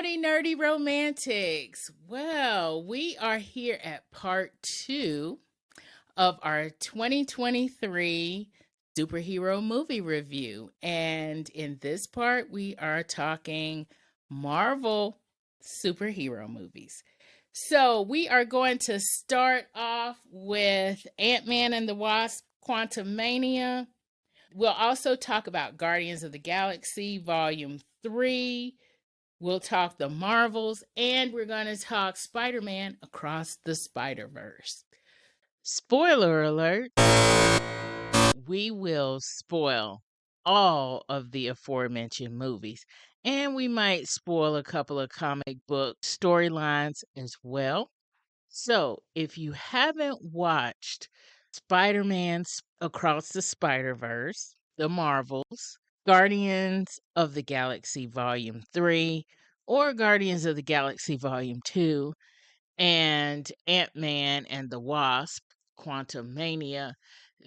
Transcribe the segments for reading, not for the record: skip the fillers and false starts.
Howdy, nerdy romantics. Well, we are here at part 2 of our 2023 superhero movie review. And in this part, we are talking Marvel superhero movies. So we are going to start off with Antman and the Wasp, Quantumania. We'll also talk about Guardians of the Galaxy Volume 3. We'll talk the Marvels, and we're going to talk Spider-Man Across the Spiderverse. Spoiler alert, we will spoil all of the aforementioned movies, and we might spoil a couple of comic book storylines as well. So if you haven't watched Spider-Man Across the Spider-Verse, the Marvels, Guardians of the Galaxy Volume 3, or Guardians of the Galaxy Volume 2, and Ant-Man and the Wasp, Quantumania,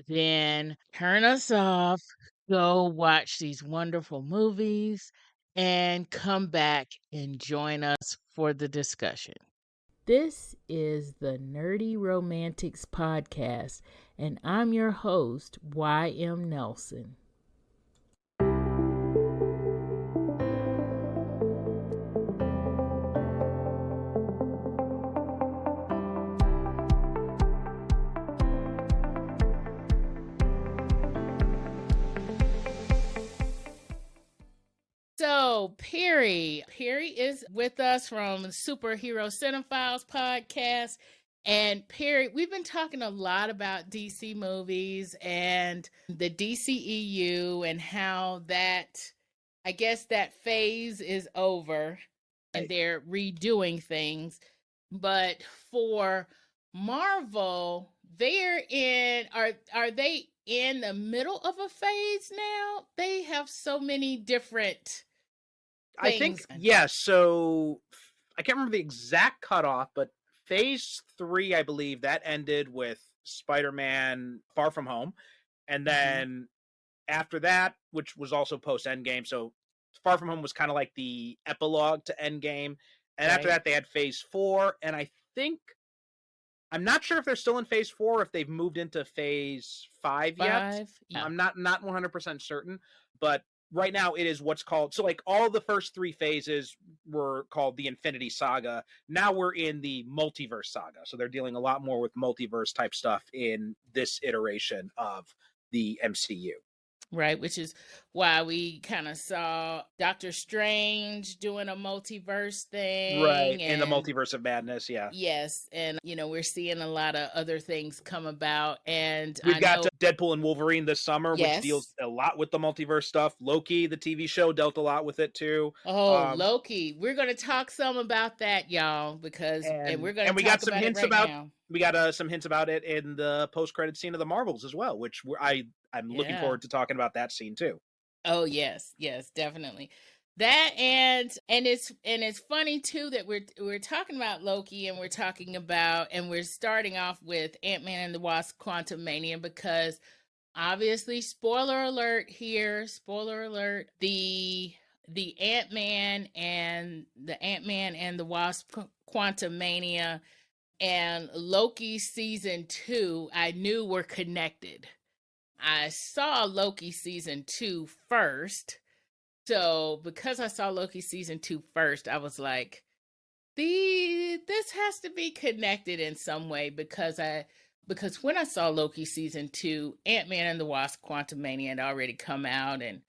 then turn us off, go watch these wonderful movies, and come back and join us for the discussion. This is the Nerdy Romantics Podcast, and I'm your host, Y.M. Nelson. So, Perry is with us from Superhero Cinephiles podcast. And Perry, we've been talking a lot about DC movies and the DCEU and how that, I guess that phase is over and they're redoing things. But for Marvel, are they in the middle of a phase now? They have so many different I think, yeah, so I can't remember the exact cutoff, but phase 3, I believe, that ended with Spider-Man Far From Home. And then after that, which was also post-Endgame, so Far From Home was kind of like the epilogue to Endgame. And after that, they had phase 4. And I think, I'm not sure if they're still in phase 4 or if they've moved into phase 5 yet. Yeah. I'm not 100% certain, but right now it is what's called, so like all the first 3 phases were called the Infinity Saga. Now we're in the multiverse saga. So they're dealing a lot more with multiverse type stuff in this iteration of the MCU. Right, which is why we kind of saw Doctor Strange doing a multiverse thing. Right, in the Multiverse of Madness, yeah. Yes, and, we're seeing a lot of other things come about. And we've got Deadpool and Wolverine this summer, which deals a lot with the multiverse stuff. Loki, the TV show, dealt a lot with it, too. Loki. We're going to talk some about that, y'all, because we're going to talk about it right now. We got some hints about it in the post-credit scene of the Marvels as well, which I'm looking forward to talking about that scene too. Oh yes, definitely. That and it's funny too that we're talking about Loki and we're starting off with Ant-Man and the Wasp: Quantumania, because obviously, spoiler alert here, the Ant-Man and the Wasp: Quantumania and Loki season 2, I knew were connected. I saw Loki season 2 first. So because I saw Loki season 2 first, I was like, this has to be connected in some way, because when I saw Loki season 2, Ant-Man and the Wasp: Quantumania had already come out, and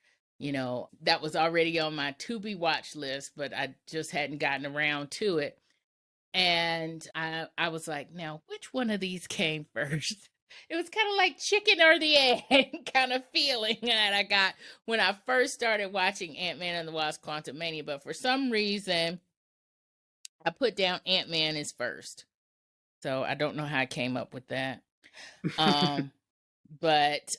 that was already on my to be watch list, but I just hadn't gotten around to it. And I was like, now, which one of these came first? It was kind of like chicken or the egg kind of feeling that I got when I first started watching Ant-Man and the Wasp: Quantumania. But for some reason, I put down Ant-Man as first. So I don't know how I came up with that. But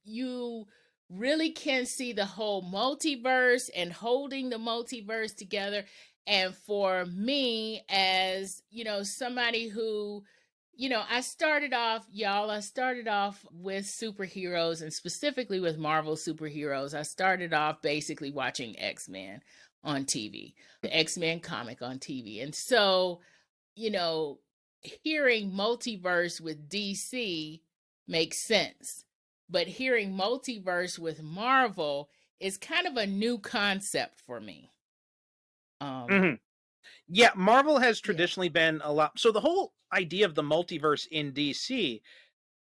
you really can see the whole multiverse and holding the multiverse together. And for me, as, somebody who, I started off with superheroes, and specifically with Marvel superheroes. I started off basically watching X-Men on TV, the X-Men comic on TV. And so, you know, hearing multiverse with DC makes sense. But hearing multiverse with Marvel is kind of a new concept for me. Yeah, Marvel has traditionally been a lot. So the whole idea of the multiverse in DC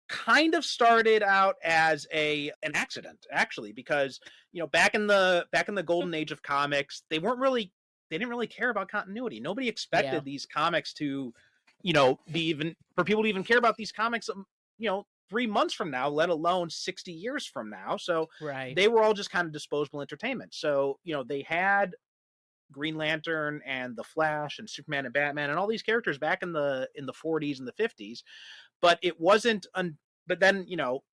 kind of started out as an accident, actually, because back in the golden age of comics, they didn't really care about continuity. Nobody expected these comics to be even for people to even care about these comics 3 months from now, let alone 60 years from now. So they were all just kind of disposable entertainment. So they had Green Lantern and the Flash and Superman and Batman and all these characters back in the 40s and the 50s, but it wasn't but then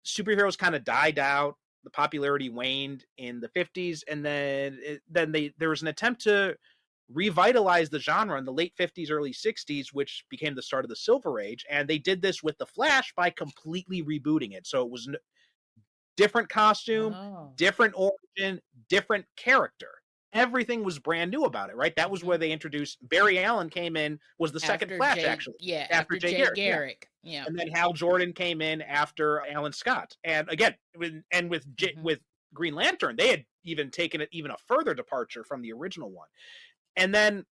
superheroes kind of died out, the popularity waned in the 50s, and then there was an attempt to revitalize the genre in the late 50s, early 60s, which became the start of the Silver Age, and they did this with the Flash by completely rebooting it. So it was different costume, different origin, different character. Everything was brand new about it, right? That was where they introduced Barry Allen came in, was the second Flash, actually. Yeah, after Jay Garrick. Yeah. And then Hal Jordan came in after Alan Scott. And again, with Green Lantern, they had even taken it even a further departure from the original one. And then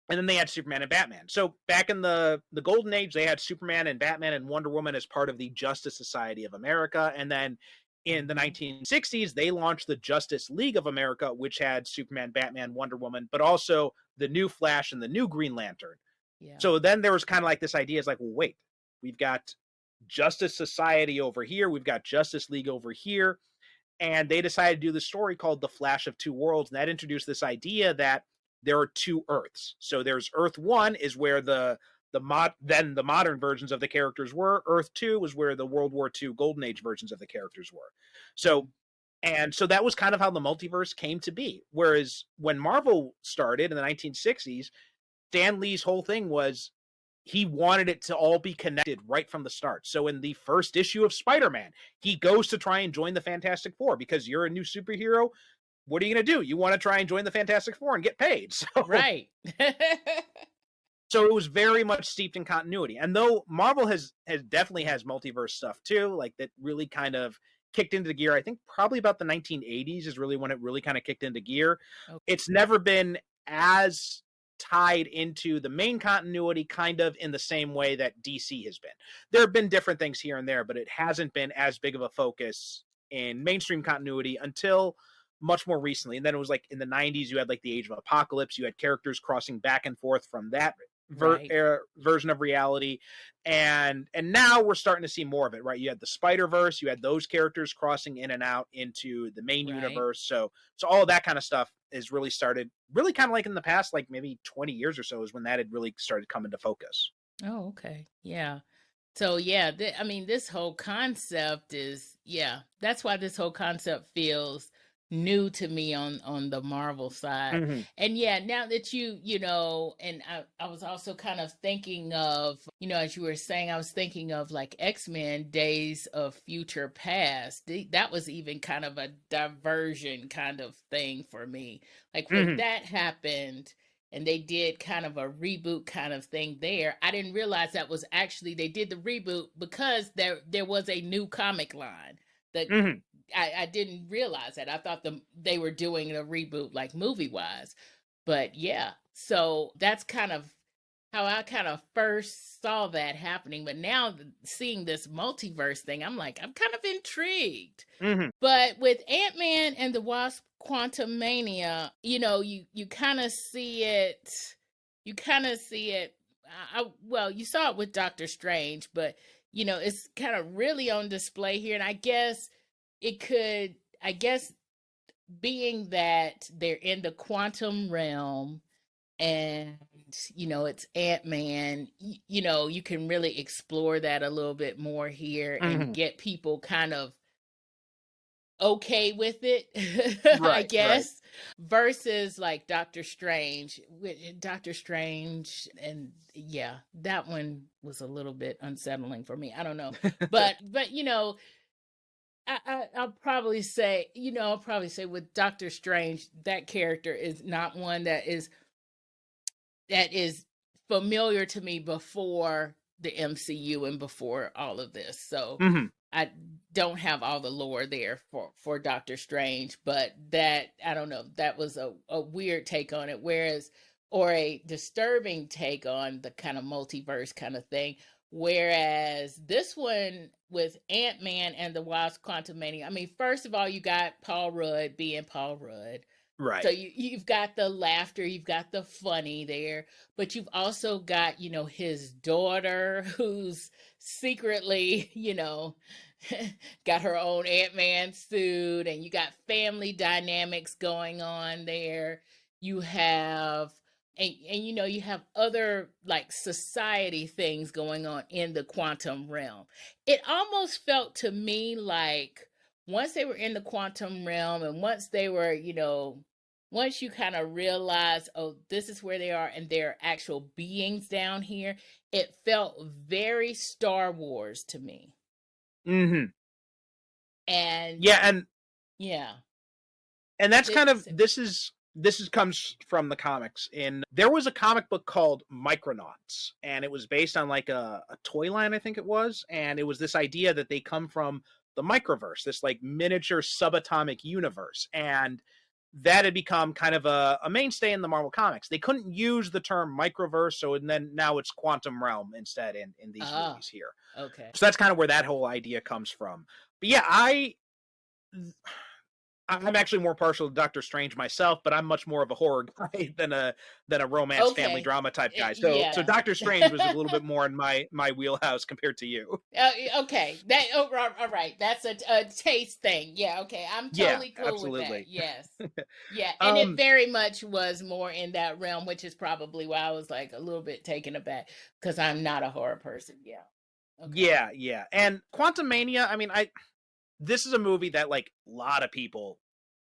they had Superman and Batman. So back in the Golden Age, they had Superman and Batman and Wonder Woman as part of the Justice Society of America. And then in the 1960s, they launched the Justice League of America, which had Superman, Batman, Wonder Woman, but also the new Flash and the new Green Lantern. Yeah. So then there was kind of like this idea is like, well, wait, we've got Justice Society over here. We've got Justice League over here. And they decided to do the story called The Flash of Two Worlds. And that introduced this idea that there are two Earths. So there's Earth 1 is where the modern versions of the characters were. Earth 2 was where the World War II Golden Age versions of the characters were. So that was kind of how the multiverse came to be. Whereas when Marvel started in the 1960s, Stan Lee's whole thing was he wanted it to all be connected right from the start. So in the first issue of Spider-Man, he goes to try and join the Fantastic Four because you're a new superhero. What are you going to do? You want to try and join the Fantastic Four and get paid. So, right. So it was very much steeped in continuity. And though Marvel has definitely has multiverse stuff too, like that really kind of kicked into gear, I think probably about the 1980s is really when it really kind of kicked into gear. Okay. It's never been as tied into the main continuity kind of in the same way that DC has been. There have been different things here and there, but it hasn't been as big of a focus in mainstream continuity until much more recently. And then it was like in the 90s, you had like the Age of Apocalypse. You had characters crossing back and forth from that version of reality. And now we're starting to see more of it, right? You had the Spiderverse, you had those characters crossing in and out into the main universe. So all of that kind of stuff is really started really kind of like in the past, like maybe 20 years or so is when that had really started coming to focus. Oh, okay. Yeah. So yeah, I mean, this whole concept is, that's why this whole concept feels new to me on the Marvel side. Mm-hmm. And now that you know, and I was also kind of thinking of, as you were saying, I was thinking of like X-Men Days of Future Past. That was even kind of a diversion kind of thing for me. Like when that happened and they did kind of a reboot kind of thing there, I didn't realize that was actually, they did the reboot because there was a new comic line that I didn't realize that. I thought they were doing a reboot like movie wise, but so that's kind of how I kind of first saw that happening. But now seeing this multiverse thing, I'm kind of intrigued. But with Antman and the Wasp Quantumania, you kind of see it. You kind of see it. You saw it with Doctor Strange, but it's kind of really on display here. And I guess being that they're in the quantum realm and, it's Ant-Man, you can really explore that a little bit more here and get people kind of okay with it, I guess, versus like Doctor Strange. And that one was a little bit unsettling for me. I don't know. But I'll probably say, I'll probably say with Doctor Strange, that character is not one that is familiar to me before the MCU and before all of this. So Mm-hmm. I don't have all the lore there for Doctor Strange, but that, I don't know, that was a weird take on it, or a disturbing take on the kind of multiverse kind of thing. Whereas this one with Ant-Man and the Wasp: Quantumania, I mean, first of all, you got Paul Rudd being Paul Rudd. Right. So you've got the laughter, you've got the funny there, but you've also got, his daughter who's secretly, got her own Ant-Man suit, and you got family dynamics going on there. You have you have other like society things going on in the quantum realm. It almost felt to me like once they were in the quantum realm, and once they were, once you kind of realize, oh, this is where they are and they're actual beings down here, it felt very Star Wars to me. Mm-hmm. And yeah. And that's kind of, this comes from the comics. There was a comic book called Micronauts, and it was based on like a toy line, I think it was. And it was this idea that they come from the microverse, this like miniature subatomic universe. And that had become kind of a mainstay in the Marvel comics. They couldn't use the term microverse, so and then now it's quantum realm instead in these movies here. Okay. So that's kind of where that whole idea comes from. But yeah, I'm actually more partial to Doctor Strange myself, but I'm much more of a horror guy than a romance family drama type guy. So Doctor Strange was a little bit more in my wheelhouse compared to you. Okay, all right. That's a taste thing. Yeah, okay, I'm totally cool absolutely. with that. Yes, yeah, and it very much was more in that realm, which is probably why I was like a little bit taken aback because I'm not a horror person. Yeah. Okay. Yeah, and Quantumania. I mean, this is a movie that like a lot of people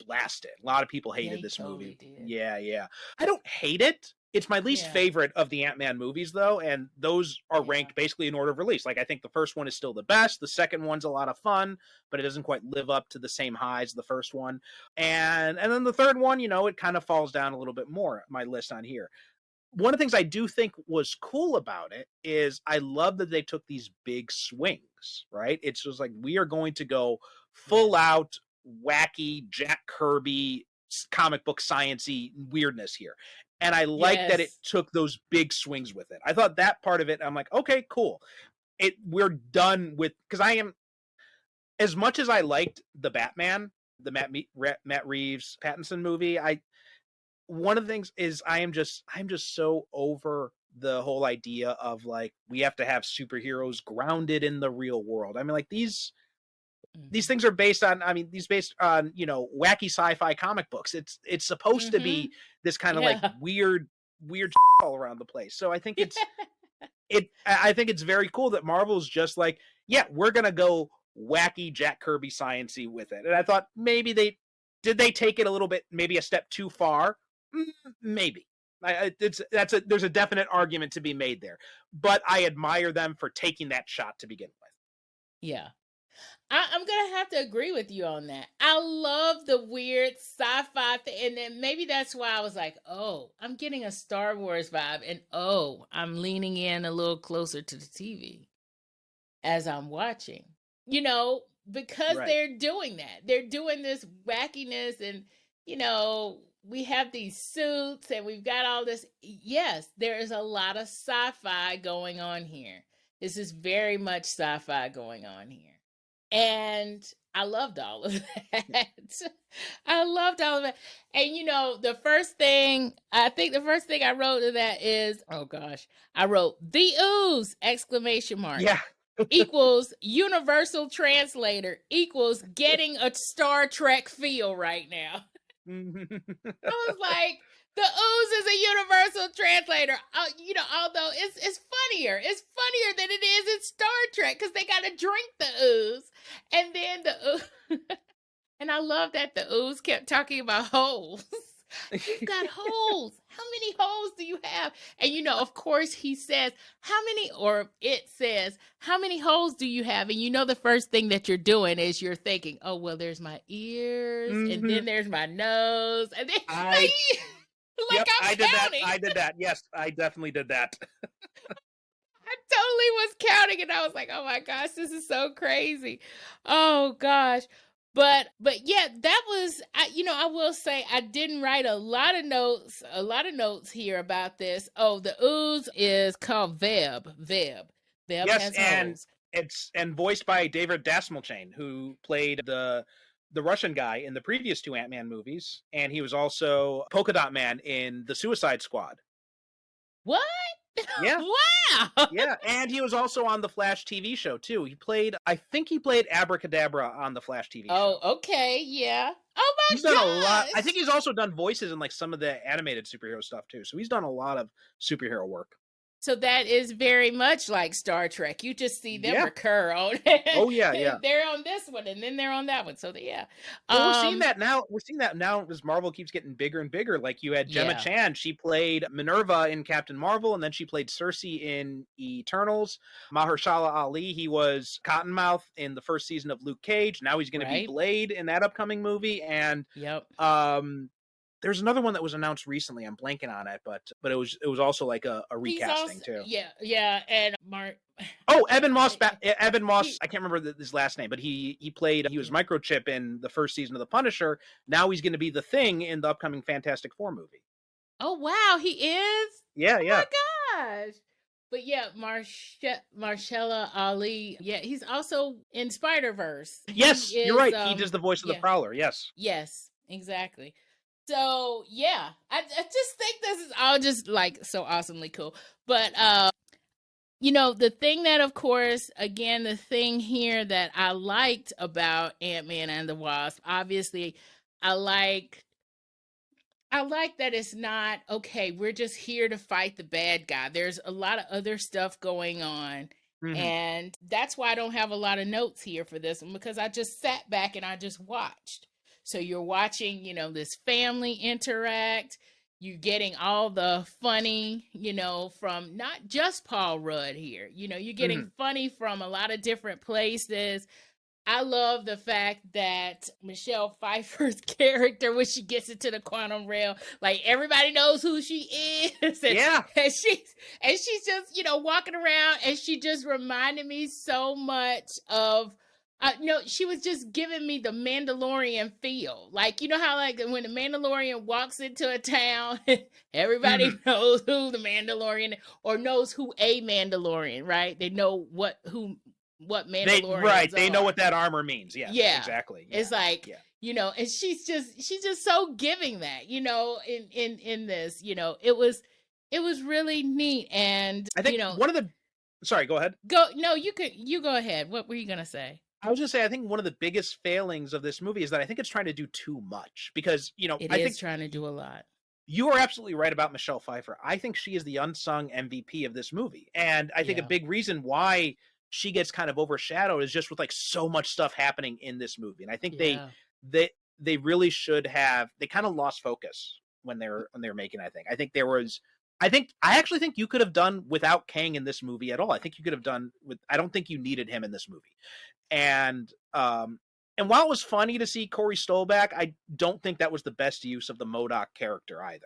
blasted. A lot of people hated this movie. Did. Yeah. I don't hate it. It's my least favorite of the Ant-Man movies, though, and those are ranked basically in order of release. Like, I think the first one is still the best. The second one's a lot of fun, but it doesn't quite live up to the same highs as the first one. And then the third one, it kind of falls down a little bit more, my list on here. One of the things I do think was cool about it is I love that they took these big swings, right? It's just like, we are going to go full out wacky Jack Kirby comic book science-y weirdness here. And I like that it took those big swings with it. I thought that part of it, I'm like, okay, cool. We're done with, because I am, as much as I liked the Batman, the Matt Reeves Pattinson movie, one of the things is I'm just so over the whole idea of like, we have to have superheroes grounded in the real world. I mean, like these things are based on, wacky sci-fi comic books. It's supposed to be this kind of like weird all around the place. So I think I think it's very cool that Marvel's just like, yeah, we're going to go wacky Jack Kirby science-y with it. And I thought maybe they take it a little bit, maybe a step too far. Maybe. There's a definite argument to be made there, but I admire them for taking that shot to begin with. Yeah, I'm gonna have to agree with you on that. I love the weird sci-fi thing, and then maybe that's why I was like, oh, I'm getting a Star Wars vibe, and oh, I'm leaning in a little closer to the TV as I'm watching, because they're doing that. They're doing this wackiness, and we have these suits and we've got all this. Yes, there is a lot of sci-fi going on here. This is very much sci-fi going on here. And I loved all of that. I loved all of it. And the first thing I wrote to that is, oh gosh, I wrote the ooze ! Yeah. Equals universal translator equals getting a Star Trek feel right now. I was like, the ooze is a universal translator. Although it's funnier. It's funnier than it is in Star Trek because they got to drink the ooze. And then the ooze. And I love that the ooze kept talking about holes. You've got holes. How many holes do you have? And, of course, he says, it says, how many holes do you have? And the first thing that you're doing is you're thinking, oh, well, there's my ears, and then there's my nose, and then, yep, I'm counting. I did that. Yes, I definitely did that. I totally was counting, and I was like, oh my gosh, this is so crazy. Oh gosh. But yeah, that was, I will say I didn't write a lot of notes here about this. Oh, the ooze is called Veb. Veb yes, has and holes. and voiced by David Dasmalchian, who played the Russian guy in the previous two Ant-Man movies, and he was also Polka Dot Man in the Suicide Squad. What? Yeah. Wow. Yeah, and he was also on the Flash TV show too. I think he played Abracadabra on the Flash TV show. Oh, okay, yeah. Oh my He's done a lot. I think he's also done voices in like some of the animated superhero stuff too. So he's done a lot of superhero work. So that is very much like Star Trek. You just see them recur on. Oh yeah, yeah. They're on this one, and then they're on that one. So yeah. Well, we're seeing that now. We're seeing that now as Marvel keeps getting bigger and bigger. Like you had Gemma Chan. She played Minerva in Captain Marvel, and then she played Cersei in Eternals. Mahershala Ali, he was Cottonmouth in the first season of Luke Cage. Now he's going to be Blade in that upcoming movie. And there's another one that was announced recently. I'm blanking on it, but it was also like a recasting too. Yeah, and Mark. Oh, Evan Moss. Evan Moss. I can't remember his last name, but he was Microchip in the first season of The Punisher. Now he's going to be the Thing in the upcoming Fantastic Four movie. Oh wow, he is. Yeah, oh my gosh. But yeah, Mahershala Ali. Yeah, he's also in Spiderverse. Yes, you're right. He does the voice of the Prowler. Yes. Yes, exactly. So yeah, I just think this is all just like so awesomely cool. But the thing that, of course, again, the thing here that I liked about Ant-Man and the Wasp, obviously, I like that it's not okay. We're just here to fight the bad guy. There's a lot of other stuff going on. And that's why I don't have a lot of notes here for this one, because I just sat back and I just watched. So you're watching, this family interact. You're getting all the funny, from not just Paul Rudd here. You're getting funny from a lot of different places. I love the fact that Michelle Pfeiffer's character, when she gets into the quantum realm, like everybody knows who she is. And, and she's just, walking around, and she just reminded me so much of. No, she was just giving me the Mandalorian feel. Like, how like when the Mandalorian walks into a town, everybody knows who the Mandalorian or knows who a Mandalorian, right? They know what Mandalorians They know what that armor means. Yes, yeah, exactly. Yeah. It's like, and she's just so giving that, in this, it was really neat. And I think sorry, go ahead. You go ahead. What were you going to say? I was going to say, I think one of the biggest failings of this movie is that I think it's trying to do too much because, I think trying to do a lot. You are absolutely right about Michelle Pfeiffer. I think she is the unsung MVP of this movie. And I think a big reason why she gets kind of overshadowed is just with like so much stuff happening in this movie. And I think they really should have, they kind of lost focus when they were making, I think I actually think you could have done without Kang in this movie at all. I think you could have done I don't think you needed him in this movie. And while it was funny to see Corey Stoll back, I don't think that was the best use of the MODOK character either.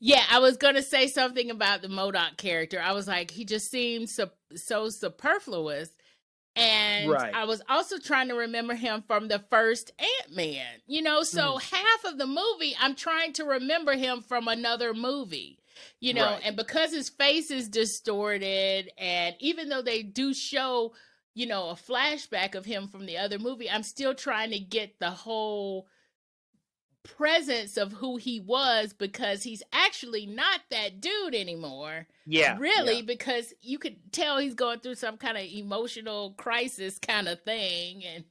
Yeah, I was going to say something about the MODOK character. I was like, he just seemed so superfluous. And I was also trying to remember him from the first Ant-Man, so half of the movie, I'm trying to remember him from another movie, and because his face is distorted, and even though they do show, a flashback of him from the other movie, I'm still trying to get the whole presence of who he was, because he's actually not that dude anymore. Because you could tell he's going through some kind of emotional crisis kind of thing. And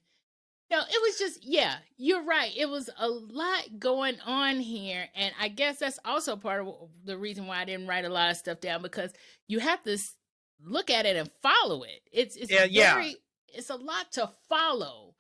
it was just, you're right. It was a lot going on here. And I guess that's also part of the reason why I didn't write a lot of stuff down, because you have to look at it and follow it. It's a lot to follow.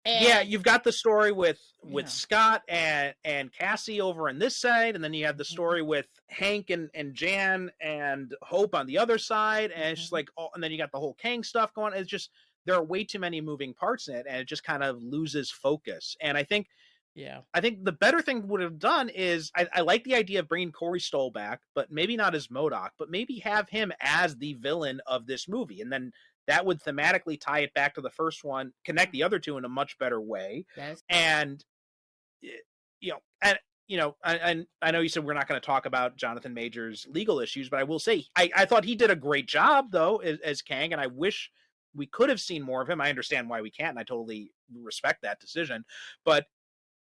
Yeah, you've got the story with Yeah. Scott and Cassie over on this side, and then you have the story with Hank and Jan and Hope on the other side, and it's just like, and then you got the whole Kang stuff going. It's just, there are way too many moving parts in it, and it just kind of loses focus. And I think the better thing would have done is, I like the idea of bringing Corey Stoll back, but maybe not as MODOK, but maybe have him as the villain of this movie, and then that would thematically tie it back to the first one, connect the other two in a much better way. And I know you said we're not going to talk about Jonathan Majors' legal issues, but I will say I thought he did a great job though as Kang, and I wish we could have seen more of him. I understand why we can't, and I totally respect that decision, but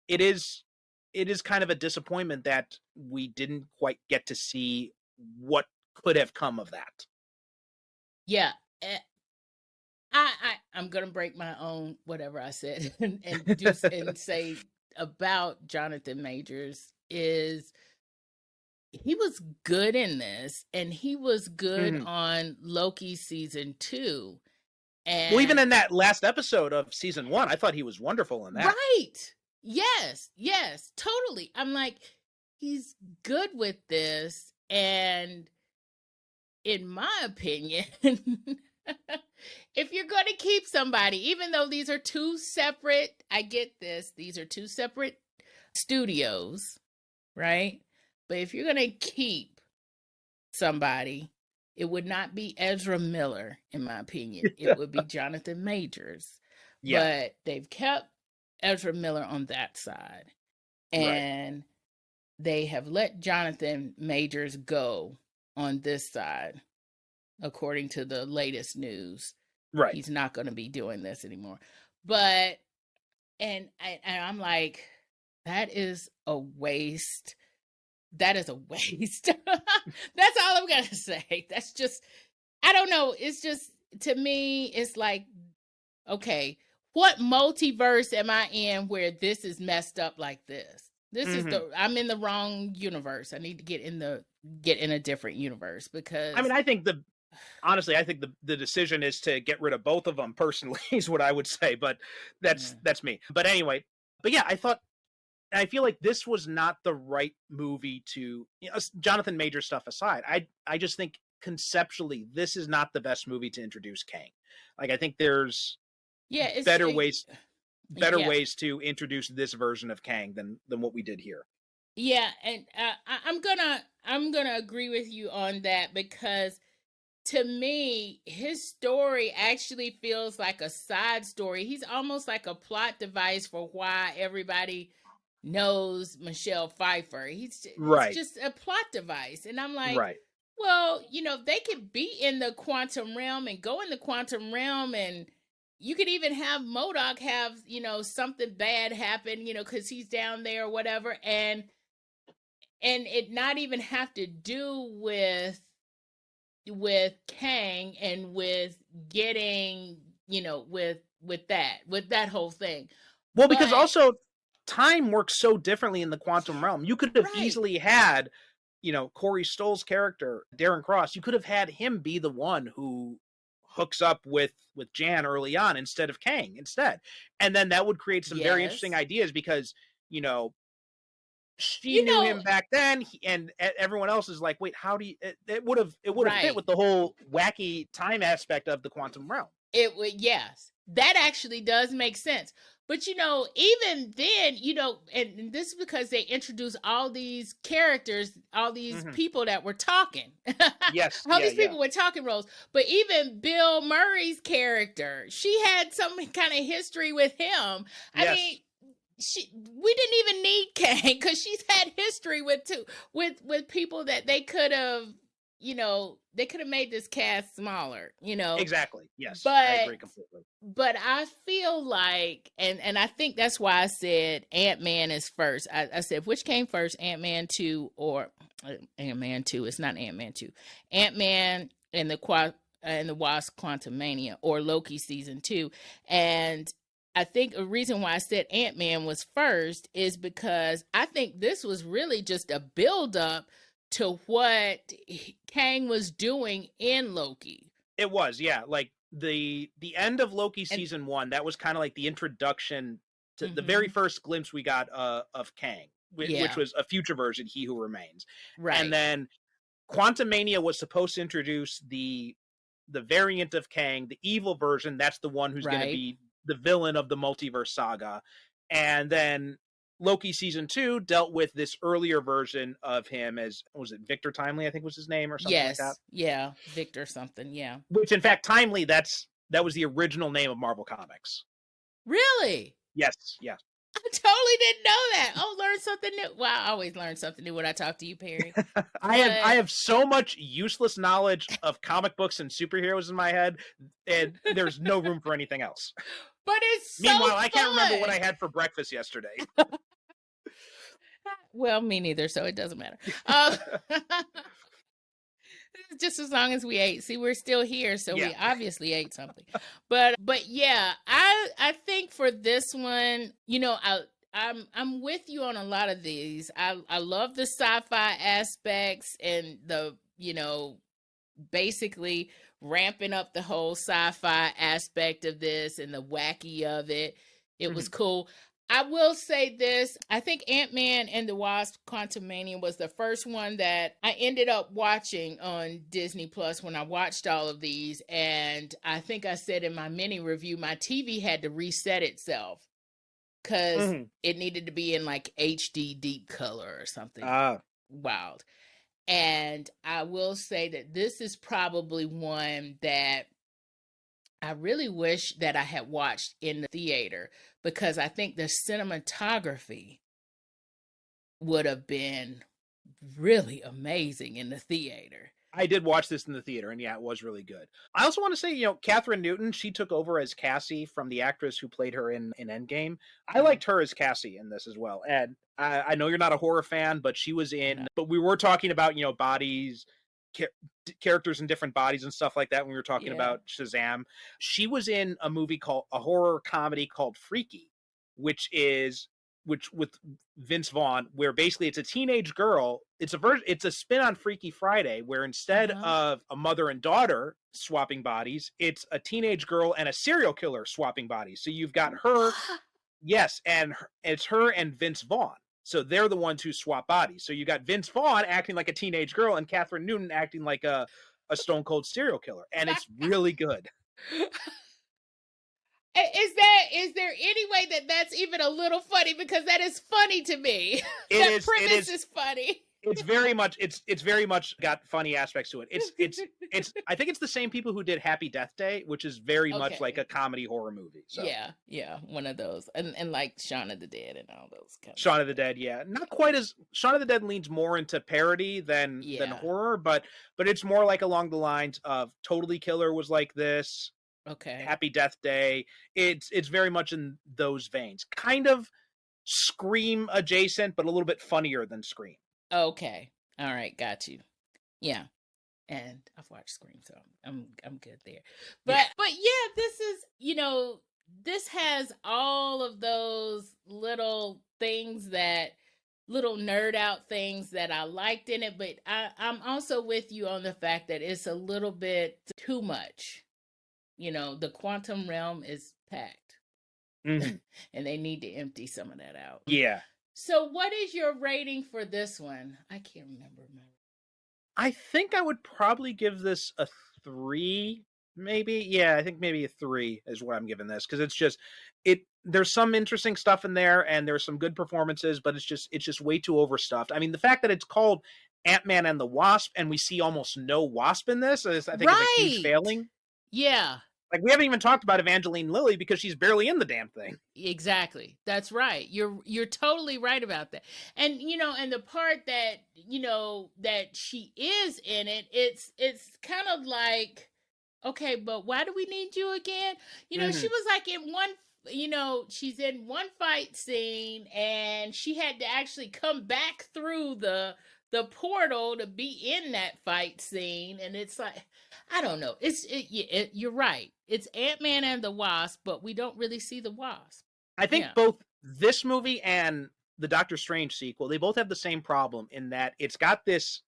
it is kind of a disappointment that we didn't quite get to see what could have come of that. Yeah. I'm gonna break my own whatever I said and say about Jonathan Majors is he was good in this, and he was good on Loki season 2. And well, even in that last episode of season 1, I thought he was wonderful in that. Right. Yes, totally. I'm like, he's good with this, and in my opinion, if you're going to keep somebody, even though these are two separate, I get this, these are two separate studios, right? But if you're going to keep somebody, it would not be Ezra Miller, in my opinion. It would be Jonathan Majors. Yeah. But they've kept Ezra Miller on that side. And they have let Jonathan Majors go on this side. According to the latest news, he's not going to be doing this anymore. But, and I'm like, that is a waste. That is a waste. That's all I'm going to say. That's just, I don't know. It's just, to me, it's like, okay, what multiverse am I in where this is messed up like this? This is I'm in the wrong universe. I need to get in a different universe, because I mean, honestly, I think the decision is to get rid of both of them personally, is what I would say, but that's me. But anyway, I feel like this was not the right movie to, Jonathan Major stuff aside, I just think conceptually this is not the best movie to introduce Kang. Like, I think there's better ways to introduce this version of Kang than what we did here. Yeah, and I'm gonna agree with you on that, because to me, his story actually feels like a side story. He's almost like a plot device for why everybody knows Michelle Pfeiffer. It's just a plot device. And I'm like, well, they could be in the quantum realm and go in the quantum realm, and you could even have MODOK have, something bad happen, because he's down there or whatever. And it not even have to do with Kang and with getting, with that whole thing. Well, because also time works so differently in the quantum realm. You could have easily had, Corey Stoll's character, Darren Cross, you could have had him be the one who hooks up with Jan early on instead of Kang instead. And then that would create some very interesting ideas, because, she knew him back then, and everyone else is like, wait, how do you? It would have fit with the whole wacky time aspect of the quantum realm. It would, yes, that actually does make sense. But even then, and this is because they introduced all these characters, all these people that were talking. Yes, all these people with talking roles. But even Bill Murray's character, she had some kind of history with him. I mean, we didn't even need Kang, because she's had history with people that they could have, they could have made this cast smaller, Exactly. Yes. But I agree completely. But I feel like, and I think that's why I said Ant-Man is first. I said, which came first, Ant-Man 2 or Ant-Man 2? It's not Ant-Man 2. Ant-Man and the Wasp Quantumania, or Loki season 2. And I think a reason why I said Ant-Man was first is because I think this was really just a build-up to what Kang was doing in Loki. It was, yeah. Like, the end of Loki season 1, that was kind of like the introduction to the very first glimpse we got of Kang, which was a future version, He Who Remains. Right. And then Quantumania was supposed to introduce the variant of Kang, the evil version. That's the one who's going to be the villain of the multiverse saga. And then Loki season 2 dealt with this earlier version of him as, was it Victor Timely, I think was his name, or something like that? Yeah, Victor something, yeah. Which, in fact, Timely, that was the original name of Marvel Comics. Really? Yes. I totally didn't know that. Oh, learn something new. Well, I always learn something new when I talk to you, Perry. I have so much useless knowledge of comic books and superheroes in my head, and there's no room for anything else. But it's so Meanwhile, fun. I can't remember what I had for breakfast yesterday. Well, me neither, so it doesn't matter. Just as long as we ate. See, we're still here, so we obviously ate something. But yeah, I think for this one, I'm with you on a lot of these. I love the sci-fi aspects and the, basically ramping up the whole sci-fi aspect of this and the wacky of it. It was cool. I will say this. I think Antman and the Wasp Quantumania was the first one that I ended up watching on Disney Plus when I watched all of these. And I think I said in my mini review, my TV had to reset itself because it needed to be in like HD deep color or something wild. And I will say that this is probably one that I really wish that I had watched in the theater, because I think the cinematography would have been really amazing in the theater. I did watch this in the theater, and it was really good. I also want to say, Catherine Newton, she took over as Cassie from the actress who played her in Endgame. I liked her as Cassie in this as well. And I know you're not a horror fan, but she was in, but we were talking about, bodies, characters in different bodies and stuff like that when we were talking about Shazam. She was in a horror comedy called Freaky, which with Vince Vaughn, where basically it's a teenage girl. It's a spin on Freaky Friday, where instead of a mother and daughter swapping bodies, it's a teenage girl and a serial killer swapping bodies. So you've got her, and it's her and Vince Vaughn. So they're the ones who swap bodies. So you got Vince Vaughn acting like a teenage girl and Catherine Newton acting like a stone cold serial killer. And it's really good. Is there any way that's even a little funny? Because that is funny to me. That premise is funny. It's very much got funny aspects to it. It's I think it's the same people who did Happy Death Day, which is very much like a comedy horror movie. So. Yeah, one of those. And like Shaun of the Dead and all those kind of Shaun of the Dead, not quite as Shaun of the Dead leans more into parody than horror, but it's more like along the lines of Totally Killer was like this. Okay. Happy Death Day. It's very much in those veins. Kind of Scream adjacent, but a little bit funnier than Scream. Okay. All right. Got you. Yeah. And I've watched Scream, so I'm good there. But this is, this has all of those little things little nerd out things that I liked in it, but I'm also with you on the fact that it's a little bit too much. The quantum realm is packed. And they need to empty some of that out. Yeah. So what is your rating for this one? I can't remember. I think I would probably give this a 3, maybe. Yeah, I think maybe a 3 is what I'm giving this, because it's just there's some interesting stuff in there and there's some good performances, but it's just way too overstuffed. I mean, the fact that it's called Ant-Man and the Wasp and we see almost no Wasp in this, I think is a huge failing. Yeah. Like, we haven't even talked about Evangeline Lilly because she's barely in the damn thing. Exactly. That's right. You're totally right about that. And, and the part that, that she is in it, it's kind of like, okay, but why do we need you again? She was like in one, she's in one fight scene and she had to actually come back through the portal to be in that fight scene. And it's like, I don't know. You're right. It's Ant-Man and the Wasp, but we don't really see the Wasp. I think both this movie and the Doctor Strange sequel, they both have the same problem in that it's got this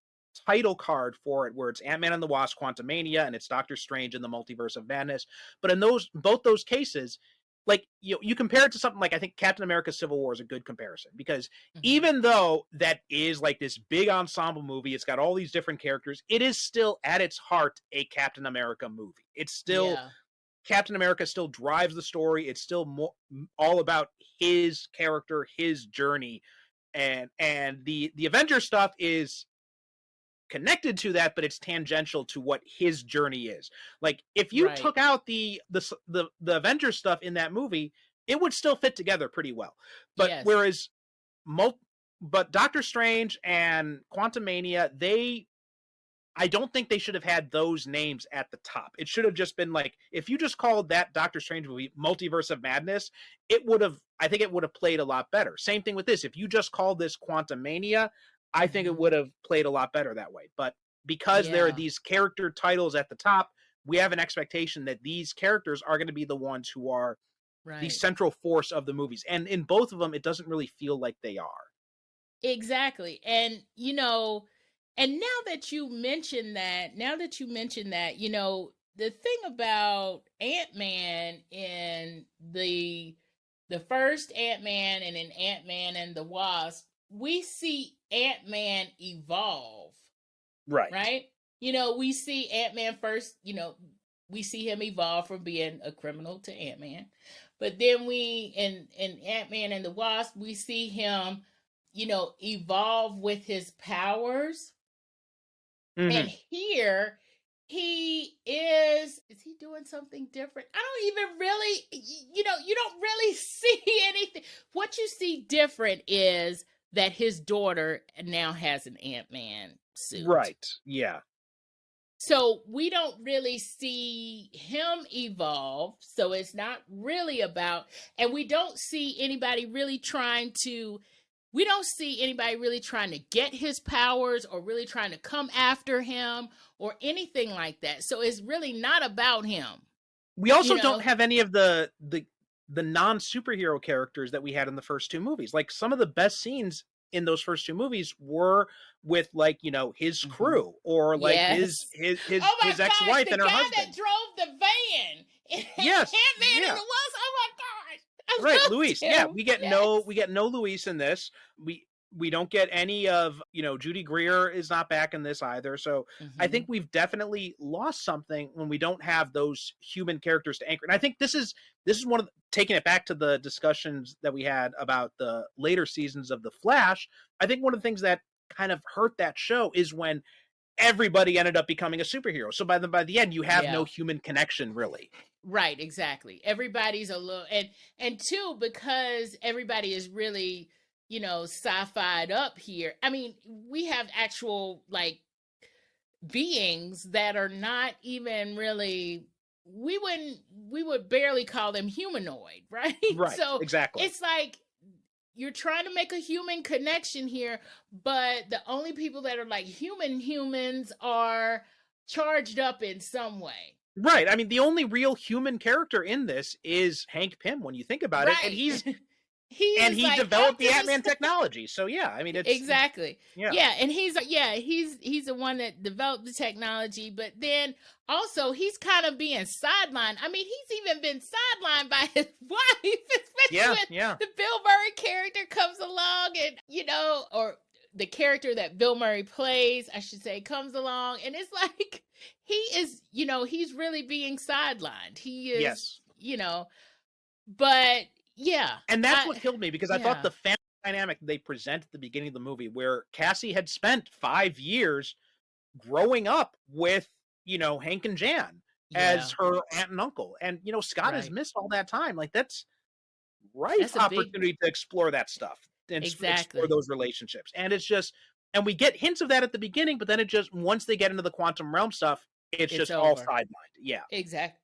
title card for it where it's Ant-Man and the Wasp, Quantumania, and it's Doctor Strange in the Multiverse of Madness. But in both those cases, like you compare it to something like, I think Captain America Civil War is a good comparison, because even though that is like this big ensemble movie, it's got all these different characters, it is still at its heart a Captain America movie. It's still Captain America still drives the story. It's still all about his character, his journey, and the Avengers stuff is connected to that, but it's tangential to what his journey is. Like, if you took out the Avengers stuff in that movie, it would still fit together pretty well. But but Doctor Strange and Quantumania, I don't think they should have had those names at the top. It should have just been like, if you just called that Doctor Strange movie Multiverse of Madness, I think it would have played a lot better. Same thing with this. If you just called this Quantumania, I think it would have played a lot better that way. But because there are these character titles at the top, we have an expectation that these characters are going to be the ones who are the central force of the movies. And in both of them, it doesn't really feel like they are. Exactly. And, and now that you mention that, the thing about Ant-Man in the first Ant-Man and in Ant-Man and the Wasp, we see Ant-Man evolve. Right? We see Ant-Man first, we see him evolve from being a criminal to Ant-Man. But then in Ant-Man and the Wasp, we see him, evolve with his powers. And here he is he doing something different? I don't even really, you don't really see anything. What you see different is that his daughter now has an Ant-Man suit. Right. Yeah. So we don't really see him evolve. So it's not really about, and we don't see anybody really trying to get his powers or really trying to come after him or anything like that. So it's really not about him. We also don't have any of the non-superhero characters that we had in the first two movies. Like, some of the best scenes in those first two movies were with, like, his crew or like his ex-wife and her husband. The guy that drove the van. Yes. Ant-Man and the Wasp. Oh my gosh. Right, Luis. Yeah, we get no Luis in this. We don't get any of, Judy Greer is not back in this either. So I think we've definitely lost something when we don't have those human characters to anchor. And I think this is one of taking it back to the discussions that we had about the later seasons of The Flash. I think one of the things that kind of hurt that show is when everybody ended up becoming a superhero. So by the end, you have no human connection, really. Right, exactly. Everybody's a little, and two, because everybody is really, sci-fi'd up here. I mean, we have actual, like, beings that are not even really, we would barely call them humanoid, right? Right, so exactly. It's like, you're trying to make a human connection here, but the only people that are like humans are charged up in some way. Right. I mean, the only real human character in this is Hank Pym when you think about it. And he like, developed the Ant-Man technology. So yeah, I mean, it's exactly. Yeah. And he's the one that developed the technology, but then also he's kind of being sidelined. I mean, he's even been sidelined by his wife, especially when the Bill Murray character comes along and, or the character that Bill Murray plays, I should say, comes along, and it's like, he is, he's really being sidelined. He is, but yeah. And that's what killed me, because I thought the family dynamic they present at the beginning of the movie, where Cassie had spent 5 years growing up with, Hank and Jan as her aunt and uncle. And, Scott has missed all that time. Like, that's opportunity to explore that stuff and explore those relationships. And it's just, and we get hints of that at the beginning, but then it just, once they get into the quantum realm stuff, it's just over. All sidelined. Yeah. Exactly.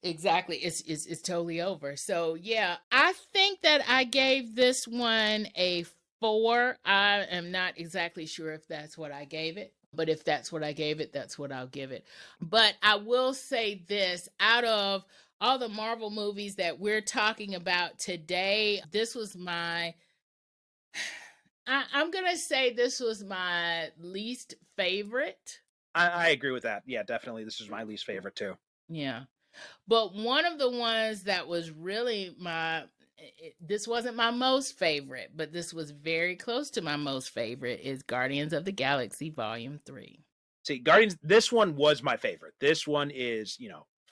It's totally over. So yeah, I think that I gave this one a 4. I am not exactly sure if that's what I gave it, but if that's what I gave it, that's what I'll give it. But I will say this, out of all the Marvel movies that we're talking about today, this was my I'm gonna say this was my least favorite. I agree with that. Yeah, definitely. This is my least favorite too. Yeah. But one of the ones that was really this wasn't my most favorite, but this was very close to my most favorite, is Guardians of the Galaxy Volume 3. See, Guardians, this one was my favorite. This one is,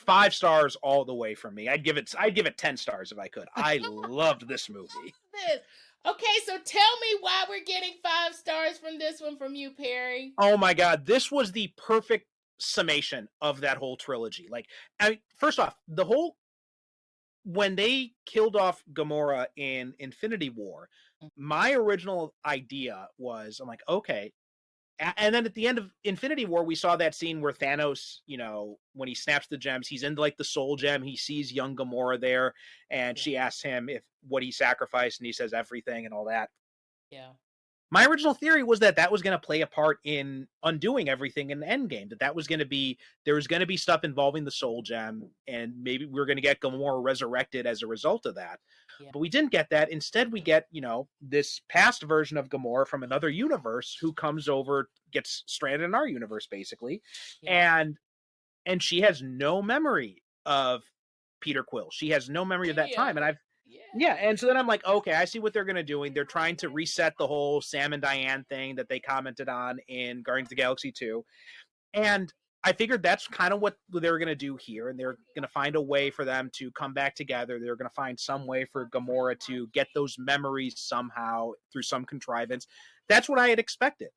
5 stars all the way from me. I'd give it 10 stars if I could. I loved this movie. Okay, so tell me why we're getting 5 stars from this one from you, Perry. Oh my God, this was the perfect summation of that whole trilogy. Like, first off, when they killed off Gamora in Infinity War, my original idea was, I'm like, okay. And then at the end of Infinity War, we saw that scene where Thanos, when he snaps the gems, he's in like the soul gem. He sees young Gamora there, and she asks him what he sacrificed, and he says everything and all that. Yeah. My original theory was that was going to play a part in undoing everything in Endgame. There was going to be stuff involving the soul gem, and maybe we were going to get Gamora resurrected as a result of that. Yeah. But we didn't get that. Instead, we get, this past version of Gamora from another universe who comes over, gets stranded in our universe, basically. Yeah. And she has no memory of Peter Quill. She has no memory of that time. And yeah, and so then I'm like, okay, I see what they're going to do. They're trying to reset the whole Sam and Diane thing that they commented on in Guardians of the Galaxy 2. And I figured that's kind of what they were going to do here, and they're going to find a way for them to come back together. They're going to find some way for Gamora to get those memories somehow through some contrivance. That's what I had expected.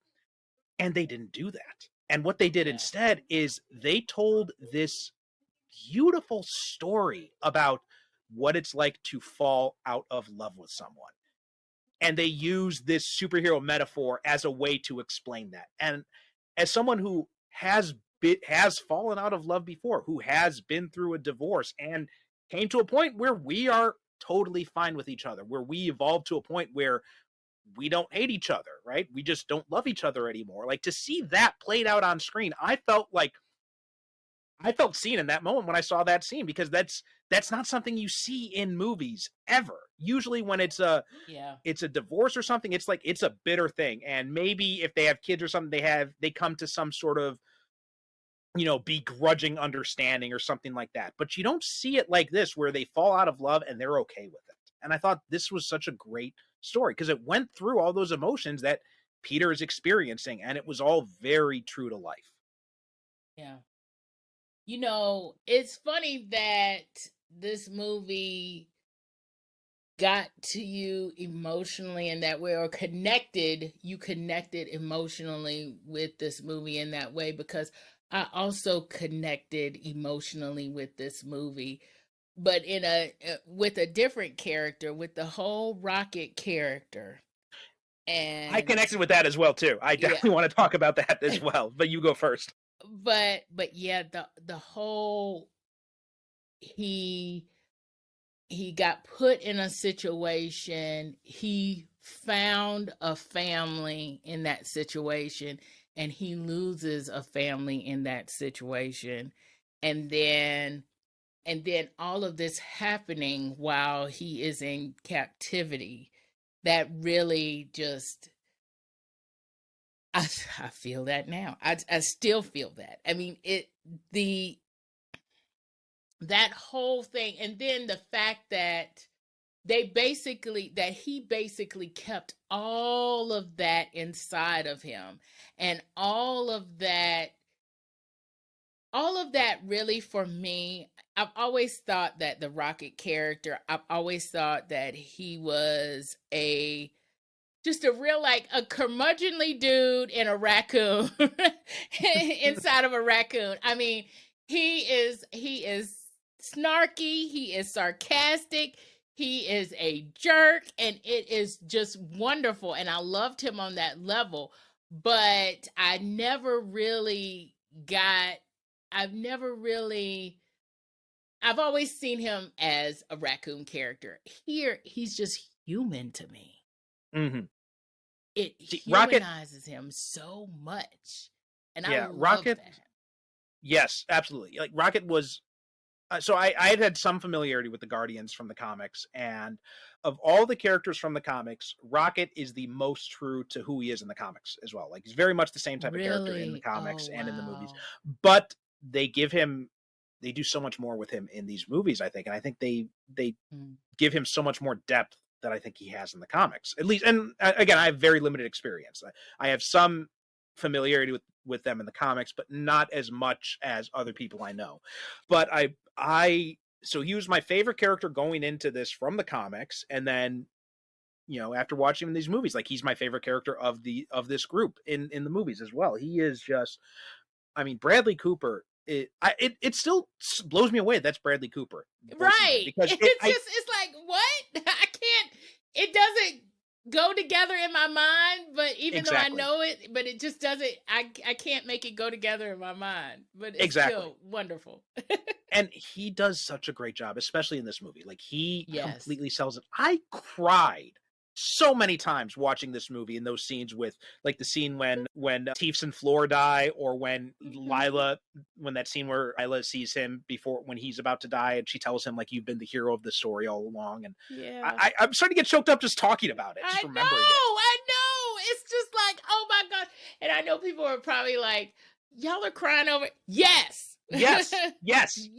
And they didn't do that. And what they did instead is they told this beautiful story about what it's like to fall out of love with someone. And they use this superhero metaphor as a way to explain that. And as someone who has fallen out of love before, who has been through a divorce and came to a point where we are totally fine with each other, where we evolved to a point where we don't hate each other, right? We just don't love each other anymore. Like, to see that played out on screen, I felt seen in that moment when I saw that scene, because that's not something you see in movies ever. Usually when it's a divorce or something, it's like, it's a bitter thing. And maybe if they have kids or something, they come to some sort of, begrudging understanding or something like that. But you don't see it like this, where they fall out of love and they're okay with it. And I thought this was such a great story, because it went through all those emotions that Peter is experiencing, and it was all very true to life. Yeah. It's funny that this movie got to you emotionally in that way, or you connected emotionally with this movie in that way, because I also connected emotionally with this movie, but with a different character, with the whole Rocket character. And I connected with that as well too. I definitely want to talk about that as well, but you go first. But yeah, the whole, he got put in a situation, he found a family in that situation, and he loses a family in that situation, and then all of this happening while he is in captivity, that really just, I feel that now. I still feel that. I mean, that whole thing, and then the fact that he basically kept all of that inside of him, and all of that really, for me, I've always thought that the Rocket character, I've always thought that he was just a real, like, a curmudgeonly dude in a raccoon inside of a raccoon. I mean, he is snarky, he is sarcastic, he is a jerk, and it is just wonderful, and I loved him on that level. But I've always seen him as a raccoon character. Here, he's just human to me. Mm-hmm. It humanizes him so much, and I love Rocket. that. Yes, absolutely. Like, Rocket was so I had some familiarity with the Guardians from the comics, and of all the characters from the comics, Rocket is the most true to who he is in the comics as well. Like, he's very much the same type of character in the Really? comics Oh, and in the movies, wow. but they do so much more with him in these movies, I think, and I think they give him so much more depth that I think he has in the comics, at least. And again, I have very limited experience. I have some familiarity with them in the comics, but not as much as other people I know. But so he was my favorite character going into this from the comics, and then, you know, after watching him in these movies, like, he's my favorite character of this group in the movies as well. He is just, I mean, Bradley Cooper. It still blows me away. That's Bradley Cooper, Right. because It's like, what? I can't. It doesn't go together in my mind. But even though I know it, but it just doesn't. I can't make it go together in my mind. But it's still wonderful. And he does such a great job, especially in this movie. Like, he completely sells it. I cried so many times watching this movie in those scenes, with like the scene when Teefs and Floor die, or when when that scene where Lila sees him when he's about to die, and she tells him, like, you've been the hero of the story all along. And I'm starting to get choked up just talking about it. Just remembering it. I know. It's just like, oh my God. And I know people are probably like, y'all are crying over. Yes. Yes.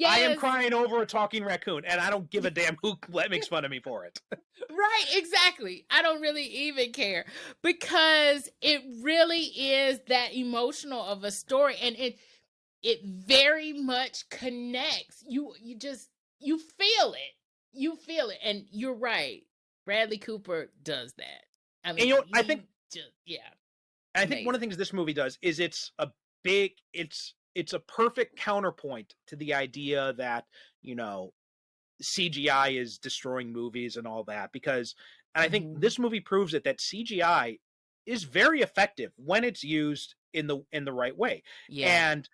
I am crying over a talking raccoon, and I don't give a damn who makes fun of me for it. Right, exactly. I don't really even care, because it really is that emotional of a story, and it very much connects. You feel it. You feel it, and you're right. Bradley Cooper does that. I mean, and, I think I think one of the things this movie does is it's a perfect counterpoint to the idea that, you know, CGI is destroying movies and all that, because, and I think this movie proves it, that CGI is very effective when it's used in the right way. Yeah. And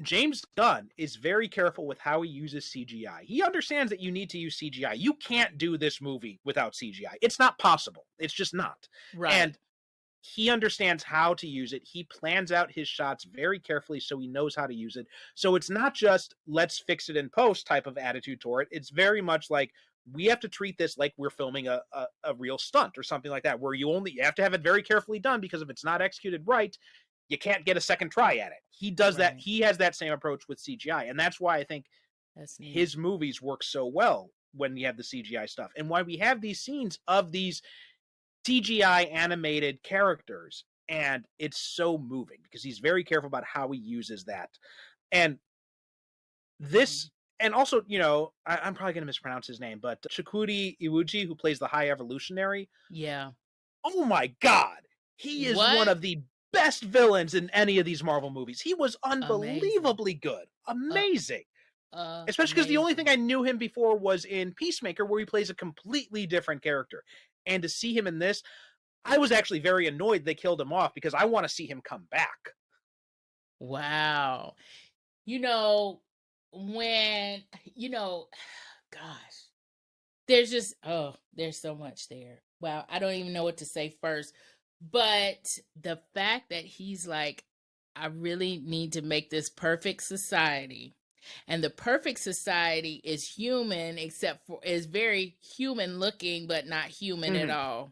James Gunn is very careful with how he uses CGI. He understands that you need to use CGI. You can't do this movie without CGI. It's not possible. It's just not. Right. And he understands how to use it. He plans out his shots very carefully, so he knows how to use it. So it's not just let's fix it in post type of attitude toward it. It's very much like, we have to treat this like we're filming a real stunt or something like that, where you have to have it very carefully done, because if it's not executed right, you can't get a second try at it. He does that. He has that same approach with CGI. And that's why I think his movies work so well when you have the CGI stuff, and why we have these scenes of these CGI animated characters, and it's so moving, because he's very careful about how he uses that. And this, and also, you know, I'm probably going to mispronounce his name, but Chukwudi Iwuji, who plays the High Evolutionary. Yeah. Oh my God. He is one of the best villains in any of these Marvel movies. He was unbelievably good. Amazing. Especially because the only thing I knew him before was in Peacemaker, where he plays a completely different character. And to see him in this, I was actually very annoyed they killed him off, because I want to see him come back. Wow. You know, when, you know, gosh, there's just, there's so much there. Wow. I don't even know what to say first. But the fact that he's like, I really need to make this perfect society. And the perfect society is human, is very human looking, but not human at all.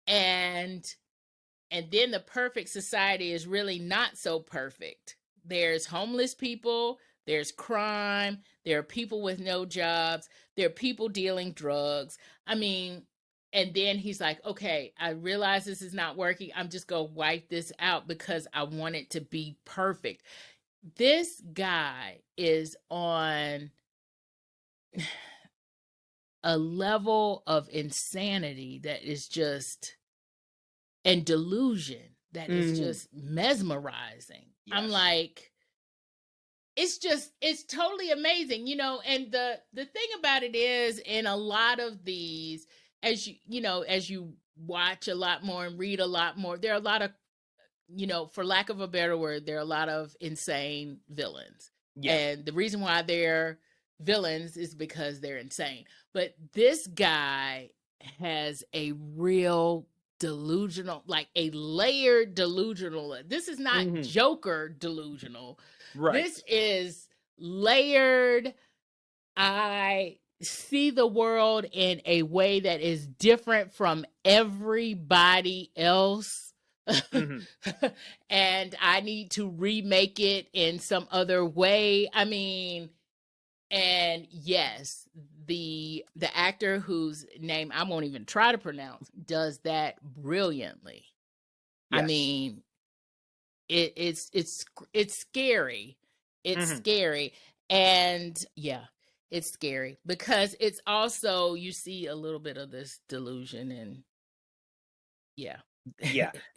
And then the perfect society is really not so perfect. There's homeless people, there's crime, there are people with no jobs, there are people dealing drugs. I mean, and then he's like, okay, I realize this is not working. I'm just going to wipe this out because I want it to be perfect. This guy is on a level of insanity that is just, and delusion that is just mesmerizing. Yes. I'm like, it's totally amazing, you know. And the thing about it is, in a lot of these, as you watch a lot more and read a lot more, there are a lot of, you know, for lack of a better word, there are a lot of insane villains. Yeah. And the reason why they're villains is because they're insane. But this guy has a real delusional, like a layered delusional. This is not Joker delusional. Right. This is layered. I see the world in a way that is different from everybody else. Mm-hmm. And I need to remake it in some other way. I mean, and yes, the actor whose name I won't even try to pronounce does that brilliantly. Yes. I mean, it's scary. It's scary. And yeah, it's scary because it's also, you see a little bit of this delusion and yeah.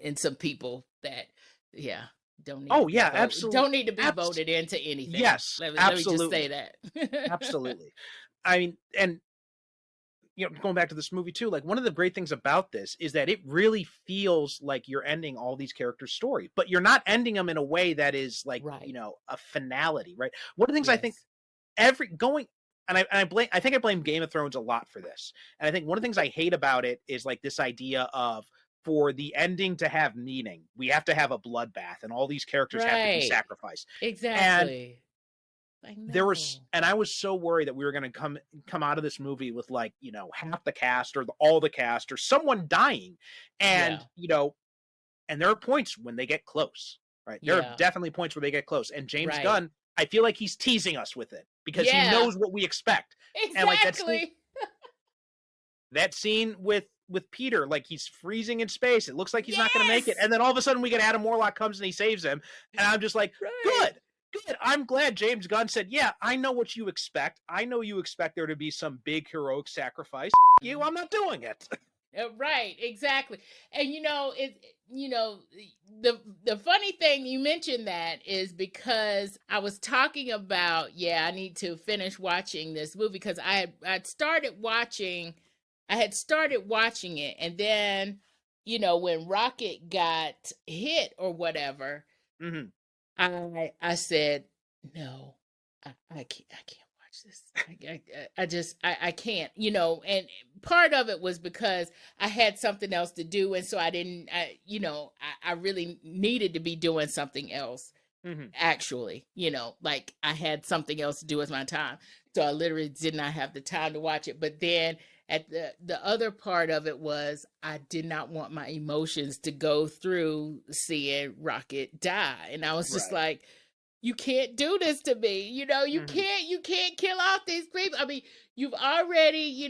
And some people that, don't need absolutely. Don't need to be voted into anything. Yes, let me just say that. Absolutely. I mean, and going back to this movie too, like one of the great things about this is that it really feels like you're ending all these characters' story, but you're not ending them in a way that is like, a finality, right? One of the things I think I think I blame Game of Thrones a lot for this. And I think one of the things I hate about it is like this idea of, for the ending to have meaning, we have to have a bloodbath and all these characters have to be sacrificed. Exactly. And I was so worried that we were going to come out of this movie with like, half the cast or all the cast or someone dying. And, and there are points when they get close, right? There are definitely points where they get close. And James Gunn, I feel like he's teasing us with it because he knows what we expect. Exactly. And like that scene with Peter, like he's freezing in space. It looks like he's not going to make it. And then all of a sudden we get Adam Warlock comes and he saves him. And I'm just like, good. I'm glad James Gunn said, yeah, I know what you expect. I know you expect there to be some big heroic sacrifice. I'm not doing it. Right, exactly. And the funny thing you mentioned that is because I was talking about, I need to finish watching this movie because I had started watching it, and then when Rocket got hit or whatever, I said, no, I can't watch this. I can't, and part of it was because I had something else to do. And so I really needed to be doing something else. Actually, like I had something else to do with my time. So I literally did not have the time to watch it. But then at the other part of it was I did not want my emotions to go through seeing Rocket die. And I was just like, you can't do this to me. You can't kill off these people. I mean, you've already,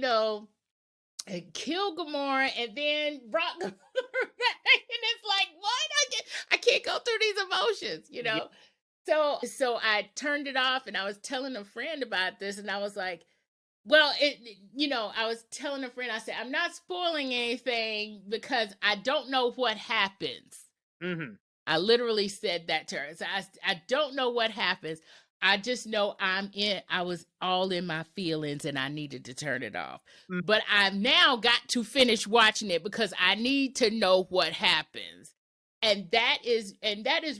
killed Gamora and then brought Gamora back. And it's like, what? I can't go through these emotions, Yeah. So I turned it off and I was telling a friend about this and I was like, well, I was telling a friend, I said, I'm not spoiling anything because I don't know what happens. I literally said that to her. So I don't know what happens. I just know I was all in my feelings and I needed to turn it off. But I've now got to finish watching it because I need to know what happens. And that is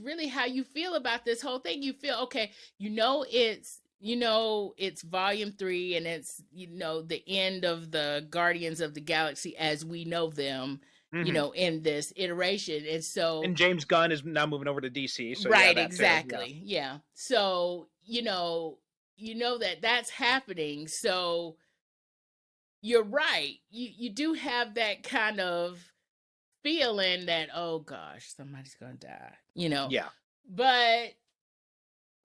really how you feel about this whole thing. You feel, okay, it's volume 3 and it's, the end of the Guardians of the Galaxy as we know them, in this iteration. And James Gunn is now moving over to DC. So right, exactly. Yeah. So, that's happening. So you're right. You do have that kind of feeling that, oh gosh, somebody's going to die, Yeah. But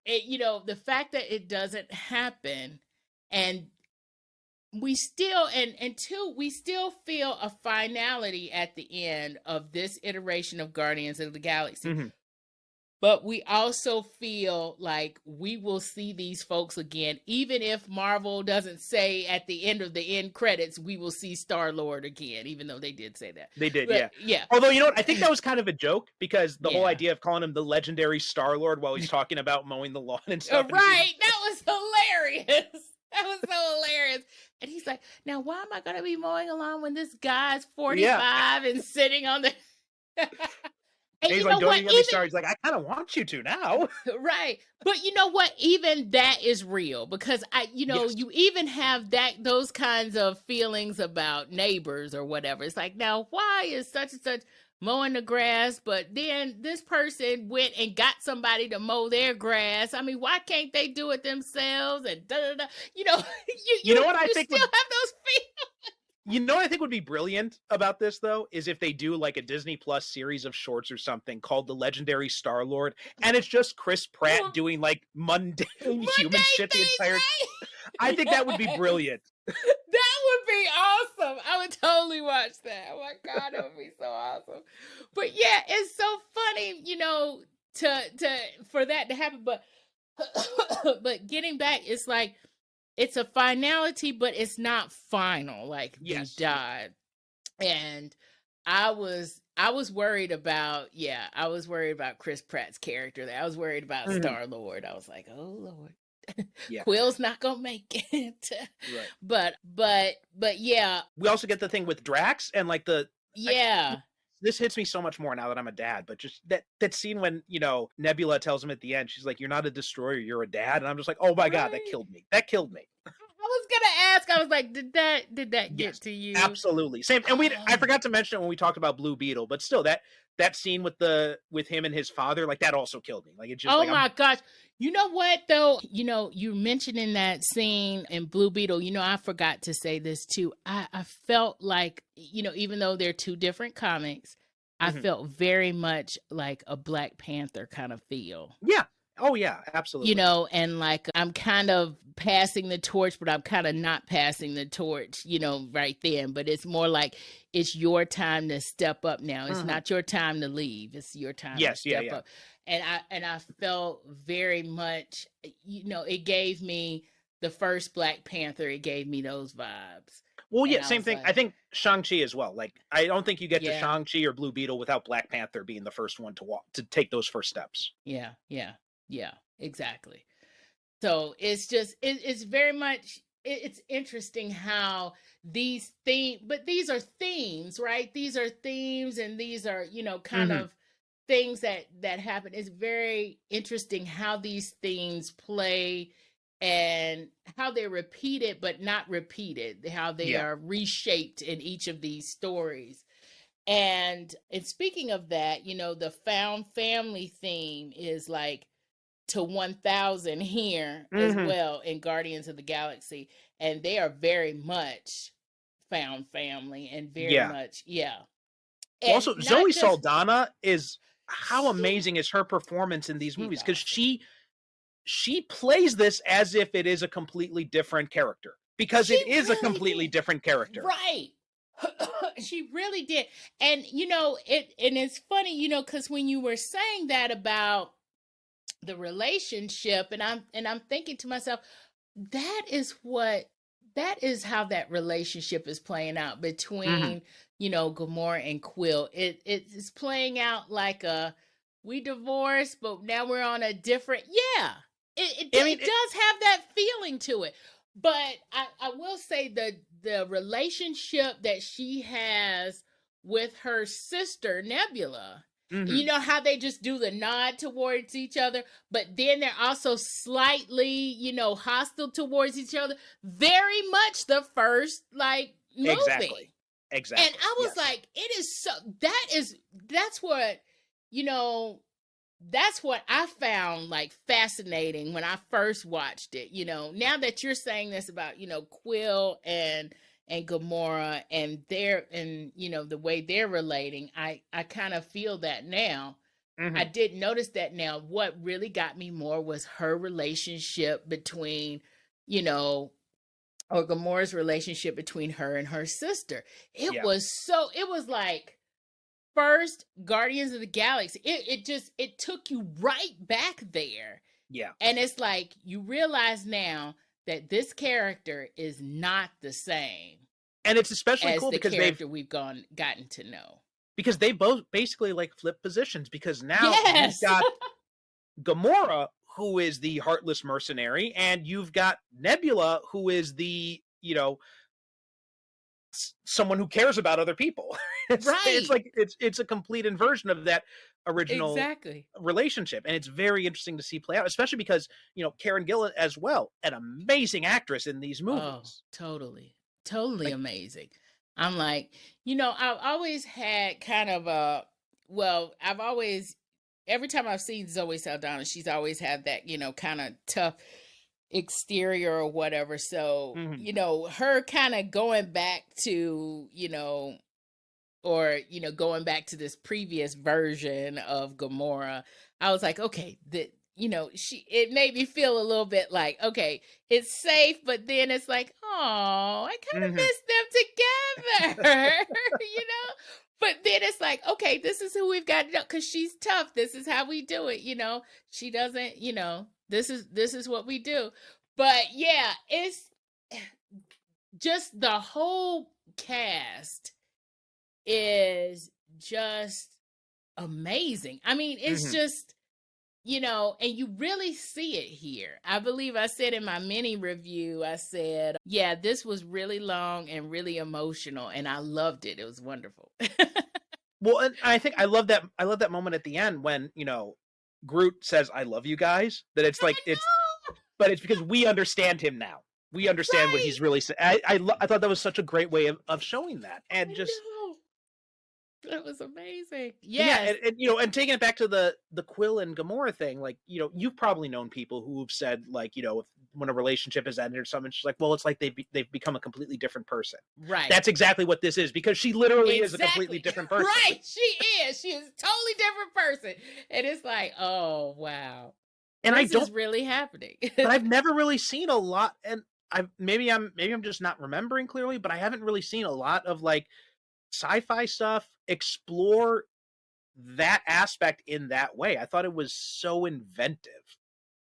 the fact that it doesn't happen and we still, and two, we still feel a finality at the end of this iteration of Guardians of the Galaxy. But we also feel like we will see these folks again, even if Marvel doesn't say at the end of the end credits, we will see Star-Lord again, even though they did say that. They did, but, yeah. Although, I think that was kind of a joke because the whole idea of calling him the legendary Star-Lord while he's talking about mowing the lawn and stuff. Right. That was hilarious. That was so hilarious. And he's like, now why am I going to be mowing a lawn when this guy's 45 and sitting on the... And he's like, don't even get me started. He's like, I kind of want you to now. Right. But you know what? Even that is real because you even have those kinds of feelings about neighbors or whatever. It's like, now why is such and such mowing the grass, but then this person went and got somebody to mow their grass. I mean, why can't they do it themselves? And da da da. You know, You know what I you think still would, have those feelings. you know what I think would be brilliant about this though is if they do like a Disney Plus series of shorts or something called The Legendary Star-Lord, and it's just Chris Pratt doing like mundane human shit the Things, entire. right? I think that would be brilliant. That would be awesome. I would totally watch that. Oh my God, that would be so awesome. But yeah, it's so funny, you know, to for that to happen. But but getting back, it's like it's a finality, but it's not final. Like Yes. they died. And I was worried about I was worried about Chris Pratt's character. I was worried about Star-Lord. I was like, oh Lord. Yeah. Quill's not gonna make it. Right. But yeah. We also get the thing with Drax and like this hits me so much more now that I'm a dad, but just that scene when, you know, Nebula tells him at the end, she's like, you're not a destroyer, you're a dad. And I'm just like, oh my God, that killed me. That killed me. I was gonna ask, I was like, did that get to you? Absolutely. Same. And I forgot to mention it when we talked about Blue Beetle, but still that scene with him and his father, like that also killed me. Like it just my gosh. You know what though? You know, you mentioning that scene in Blue Beetle, you know, I forgot to say this too. I felt like, you know, even though they're two different comics, I felt very much like a Black Panther kind of feel. Yeah. Oh yeah, absolutely. You know, and like I'm kind of passing the torch, but I'm kind of not passing the torch, you know, right then. But it's more like it's your time to step up now. It's not your time to leave. It's your time to step up. And I felt very much, you know, it gave me the first Black Panther. It gave me those vibes. Well, yeah, same thing. Like, I think Shang-Chi as well. Like, I don't think you get to Shang-Chi or Blue Beetle without Black Panther being the first one to take those first steps. Yeah, exactly. So it's just, it's very much, it's interesting how these themes, but these are themes, right? These are themes and these are, you know, kind of things that happen. It's very interesting how these themes play and how they're repeated, but not repeated, how they are reshaped in each of these stories. And speaking of that, you know, the found family theme is like to 1000 here as well in Guardians of the Galaxy. And they are very much found family and very much, And also, Zoe Saldana is, how amazing is her performance in these movies? Because she plays this as if it is a completely different character. Because it is a completely different character. Right. She really did. And, you know, it's funny, you know, because when you were saying that about the relationship, and I'm thinking to myself, that is how that relationship is playing out between, you know, Gamora and Quill. It's playing out like we divorced, but now we're on a different, it does have that feeling to it. But I will say the relationship that she has with her sister, Nebula, you know how they just do the nod towards each other, but then they're also slightly, you know, hostile towards each other. Very much the first, like, movie. Exactly. And I was like, it is so, that's what, you know, that's what I found like fascinating when I first watched it. You know, now that you're saying this about, you know, Quill and Gamora and you know, the way they're relating, I kind of feel that now. I did notice that now. What really got me more was her relationship between, you know, or Gamora's relationship between her and her sister. It was like, first Guardians of the Galaxy, it took you right back there. Yeah. And it's like you realize now that this character is not the same. And it's especially as cool the because character we've gotten to know. Because they both basically like flip positions, because now you've got Gamora, who is the heartless mercenary, and you've got Nebula, who is the, you know, someone who cares about other people. It's like it's a complete inversion of that original relationship, and it's very interesting to see play out, especially because, you know, Karen Gillan as well, an amazing actress in these movies. Oh, totally like, amazing. I'm like, I've always had kind of I've always, every time I've seen Zoe Saldana, she's always had that, kind of tough exterior or whatever. So, Mhm. her kind of going back to, going back to this previous version of Gamora, I was like, okay, it made me feel a little bit like, okay, it's safe, but then it's like, oh, I kind of Mhm. miss them together, But then it's like, okay, this is who we've got to do, because she's tough. This is how we do it, She doesn't, this is what we do. But yeah, it's just the whole cast is just amazing. I mean, it's Mhm. just, and you really see it here. I believe I said in my mini review, I said, yeah, this was really long and really emotional, and I loved it. It was wonderful. Well, and I think I love that moment at the end when, Groot says, "I love you guys." That it's I like but it's because we understand him now. We know, understand what right? he's really saying. I thought that was such a great way of showing that, and I just know. That was amazing. yeah, Yes. and taking it back to the Quill and Gamora thing, like, you've probably known people who've said, like, if when a relationship has ended or something, she's like, well, it's like they've become a completely different person. Right. That's exactly what this is, because she literally is a completely Exactly. different person. Right. She is. She is a totally different person. And it's like, oh, wow. And I This don't, is really happening. but I've never really seen a lot, and maybe I'm just not remembering clearly, but I haven't really seen a lot of, like, sci-fi stuff explore that aspect in that way. I thought it was so inventive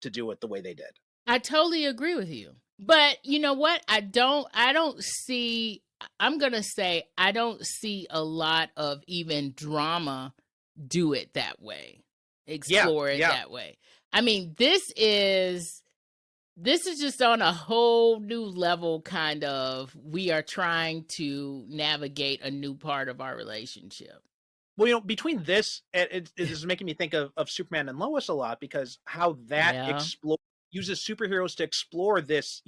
to do it the way they did. I totally agree with you. But you know what? I don't see, I'm going to say I don't see a lot of even drama do it that way. Yeah, Explore it yeah. that way. I mean, this is just on a whole new level, kind of. We are trying to navigate a new part of our relationship. Well, between this, it is making me think of Superman and Lois a lot, because how that Yeah. explore uses superheroes to explore this,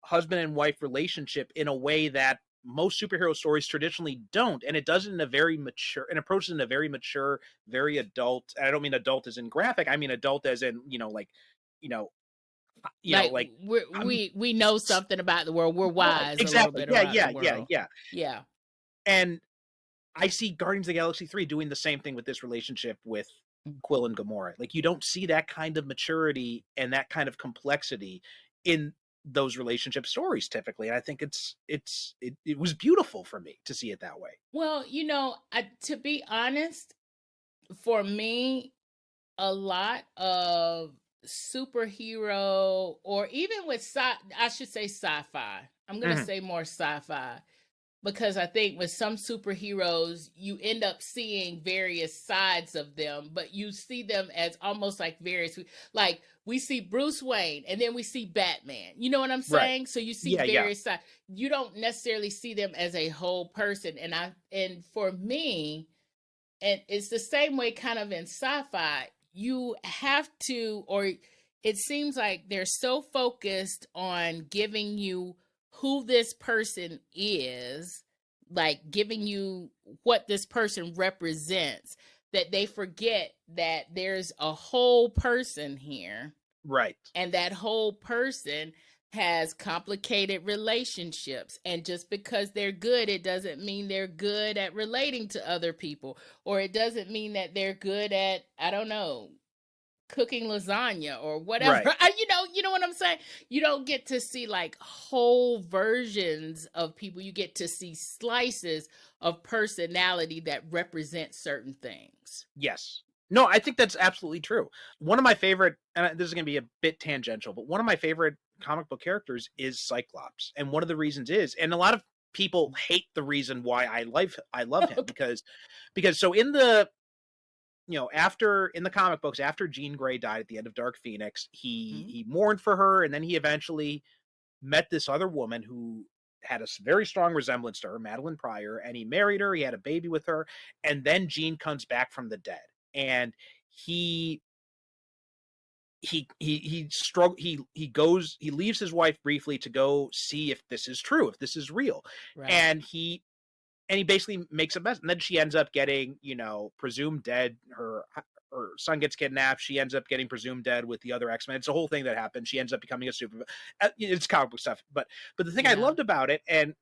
husband and wife relationship in a way that most superhero stories traditionally don't, and it does it in a very mature, and approaches it in a very mature, very adult. And I don't mean adult as in graphic. I mean adult as in, like, you know, Like like, we know something about the world. We're wise a little exactly. bit Yeah, about the yeah, yeah, world. yeah. Yeah. And I see Guardians of the Galaxy 3 doing the same thing with this relationship with Quill and Gamora. Like, you don't see that kind of maturity and that kind of complexity in those relationship stories typically. And I think it was beautiful for me to see it that way. Well, to be honest, for me, a lot of superhero, or even with I should say sci-fi. I'm going to Mhm. say more sci-fi, because I think with some superheroes, you end up seeing various sides of them, but you see them as almost like various, like we see Bruce Wayne and then we see Batman. You know what I'm Right. saying? So you see Yeah, yeah. various sides. You don't necessarily see them as a whole person. And for me, and it's the same way kind of in sci-fi, you have to, or it seems like they're so focused on giving you who this person is, like giving you what this person represents, that they forget that there's a whole person here, Right. and that whole person has complicated relationships, and just because they're good, it doesn't mean they're good at relating to other people, or it doesn't mean that they're good at, I don't know, cooking lasagna or whatever. Right. You know what I'm saying? You don't get to see like whole versions of people. You get to see slices of personality that represent certain things. Yes. No, I think that's absolutely true. One of my favorite, and this is going to be a bit tangential, but one of my favorite comic book characters is Cyclops. And one of the reasons is, and a lot of people hate the reason why I love him, Okay. because so in the, after, in the comic books, after Jean Grey died at the end of Dark Phoenix, he Mhm. he mourned for her, and then he eventually met this other woman who had a very strong resemblance to her, Madeline Pryor, and he married her. He had a baby with her, and then Jean comes back from the dead, and he he leaves his wife briefly to go see if this is true, if this is real. Right. And he basically makes a mess. And then she ends up getting, presumed dead. Her son gets kidnapped. She ends up getting presumed dead with the other X-Men. It's a whole thing that happened. She ends up becoming a super. It's comic book stuff. But the thing I loved about it, and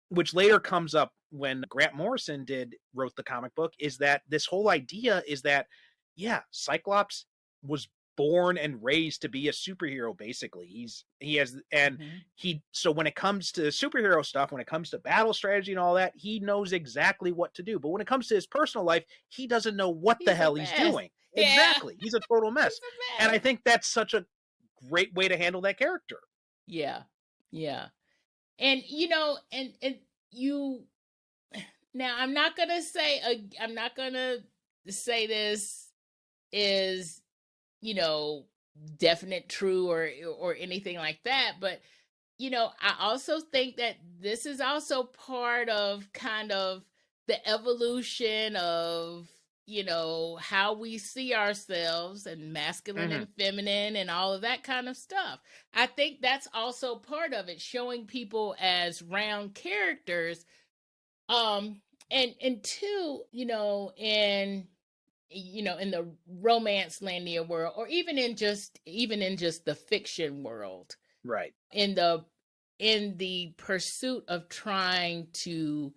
which later comes up when Grant Morrison wrote the comic book, is that this whole idea is that, yeah, Cyclops was born and raised to be a superhero. Basically, so when it comes to superhero stuff, when it comes to battle strategy and all that, he knows exactly what to do. But when it comes to his personal life, he doesn't know what the hell he's doing. Yeah. Exactly, he's a total mess. And I think that's such a great way to handle that character. Yeah. And and you, now I'm not gonna say this is definite true or anything like that, but I also think that this is also part of kind of the evolution of how we see ourselves, and masculine and feminine and all of that kind of stuff. I think that's also part of it, showing people as round characters. And two, in the romance landia world, or even in just the fiction world, right? In the pursuit of trying to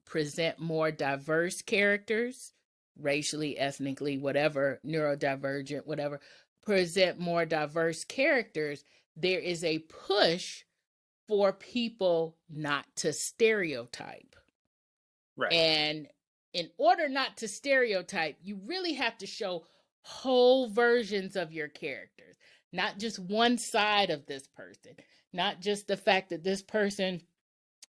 present more diverse characters, racially, ethnically, whatever, neurodivergent, whatever, present more diverse characters, there is a push for people not to stereotype. Right. And in order not to stereotype, you really have to show whole versions of your characters, not just one side of this person, not just the fact that this person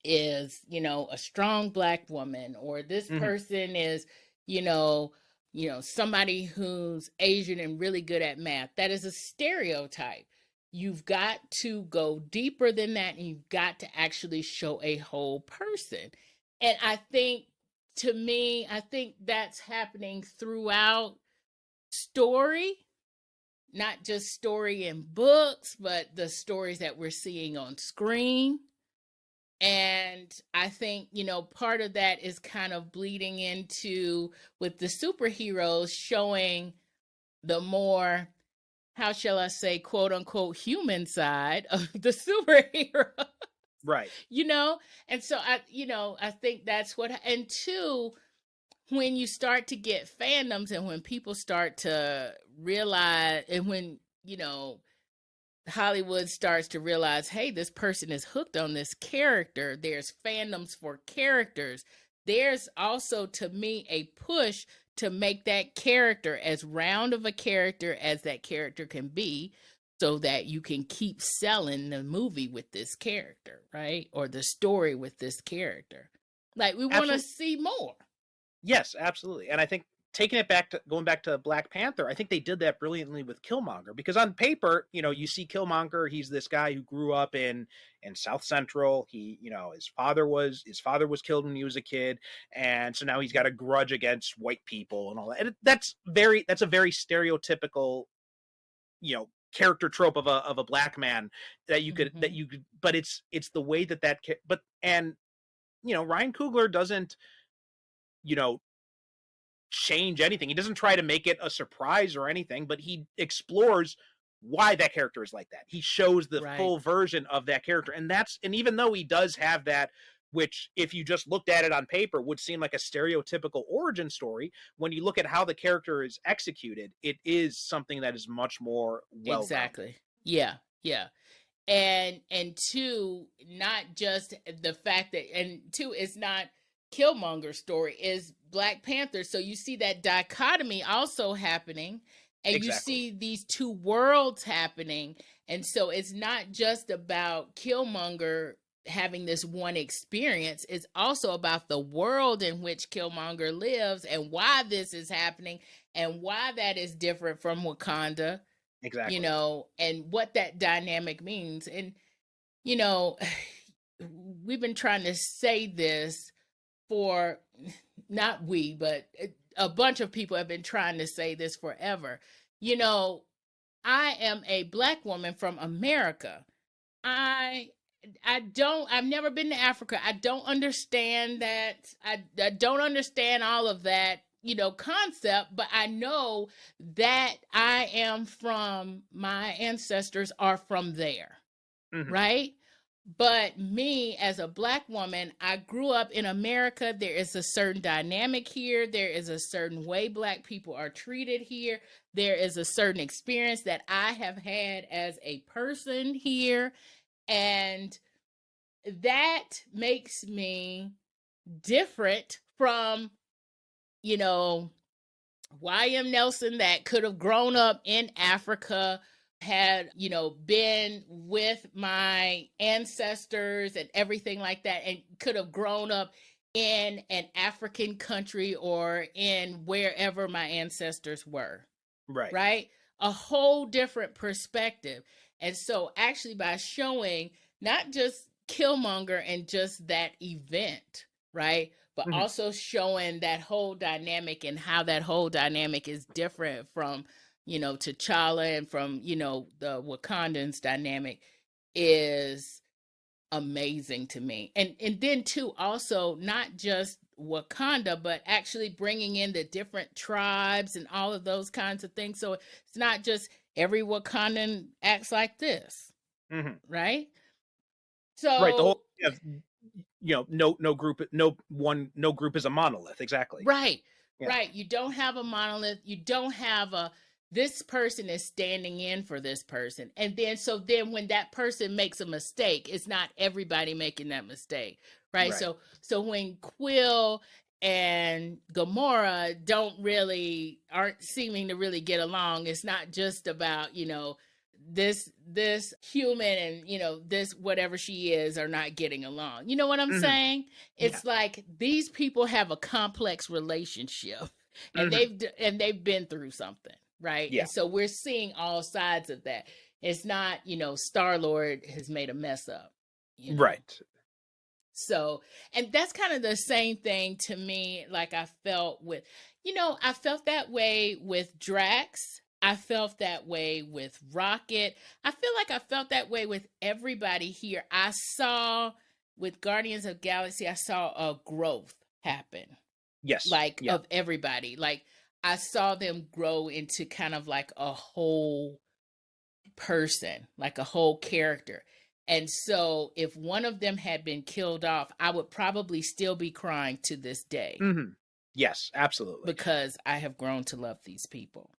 is, a strong Black woman, or this person is, somebody who's Asian and really good at math. That is a stereotype. You've got to go deeper than that, and you've got to actually show a whole person. And I think that's happening throughout story, not just story in books, but the stories that we're seeing on screen. And I think, part of that is kind of bleeding into with the superheroes, showing the more, how shall I say, quote unquote, human side of the superhero. Right. And so I think that's what, and two, when you start to get fandoms, and when people start to realize, and when, Hollywood starts to realize, hey, this person is hooked on this character, there's fandoms for characters, there's also, to me, a push to make that character as round of a character as that character can be, so that you can keep selling the movie with this character, right? Or the story with this character. Like, we want to see more. Yes, absolutely. And I think going back to Black Panther, I think they did that brilliantly with Killmonger, because on paper, you see Killmonger, he's this guy who grew up in South Central. He, his father was killed when he was a kid, and so now he's got a grudge against white people and all that. And that's a very stereotypical, character trope of a Black man that you could but it's the way that Ryan Coogler doesn't change anything. He doesn't try to make it a surprise or anything, but he explores why that character is like that. He shows the full version of that character. And even though he does have that, which if you just looked at it on paper would seem like a stereotypical origin story, when you look at how the character is executed, it is something that is much more well-rounded. Exactly. Yeah. And two, not just the fact that, and two, it's not Killmonger's story, is Black Panther. So you see that dichotomy also happening, and you see these two worlds happening. And so it's not just about Killmonger having this one experience, it's also about the world in which Killmonger lives, and why this is happening, and why that is different from Wakanda. Exactly. And what that dynamic means. And we've been trying to say this for, not we, but a bunch of people have been trying to say this forever. You know, I am a Black woman from America. I I've never been to Africa. I don't understand that. I don't understand all of that, concept, but I know that my ancestors are from there, Mm-hmm. right? But me as a Black woman, I grew up in America. There is a certain dynamic here. There is a certain way Black people are treated here. There is a certain experience that I have had as a person here. And that makes me different from, Y.M. Nelson, that could have grown up in Africa, had, been with my ancestors and everything like that, and could have grown up in an African country or in wherever my ancestors were. Right. Right? A whole different perspective. And so, actually, by showing not just Killmonger and just that event, right? But also showing that whole dynamic and how that whole dynamic is different from, T'Challa and from, the Wakandans dynamic is amazing to me. And then too, also not just Wakanda, but actually bringing in the different tribes and all of those kinds of things. So it's not just every Wakandan acts like this, right? So right, the whole no group, no group is a monolith. Exactly. Right. Yeah. Right. You don't have a monolith. You don't have this person is standing in for this person. And then when that person makes a mistake, it's not everybody making that mistake. Right. So when Quill and Gamora aren't seeming to really get along, it's not just about, this human and this whatever she is are not getting along. You know what I'm saying? It's like these people have a complex relationship, and they've been through something, right? And so we're seeing all sides of that. It's not, Star-Lord has made a mess up, right? So, and that's kind of the same thing to me. Like I felt I felt that way with Drax. I felt that way with Rocket. I feel like I felt that way with everybody here. I saw with Guardians of Galaxy, I saw a growth happen. Yes. Of everybody. Like I saw them grow into kind of like a whole person, like a whole character. And so if one of them had been killed off, I would probably still be crying to this day. Yes, absolutely. Because I have grown to love these people.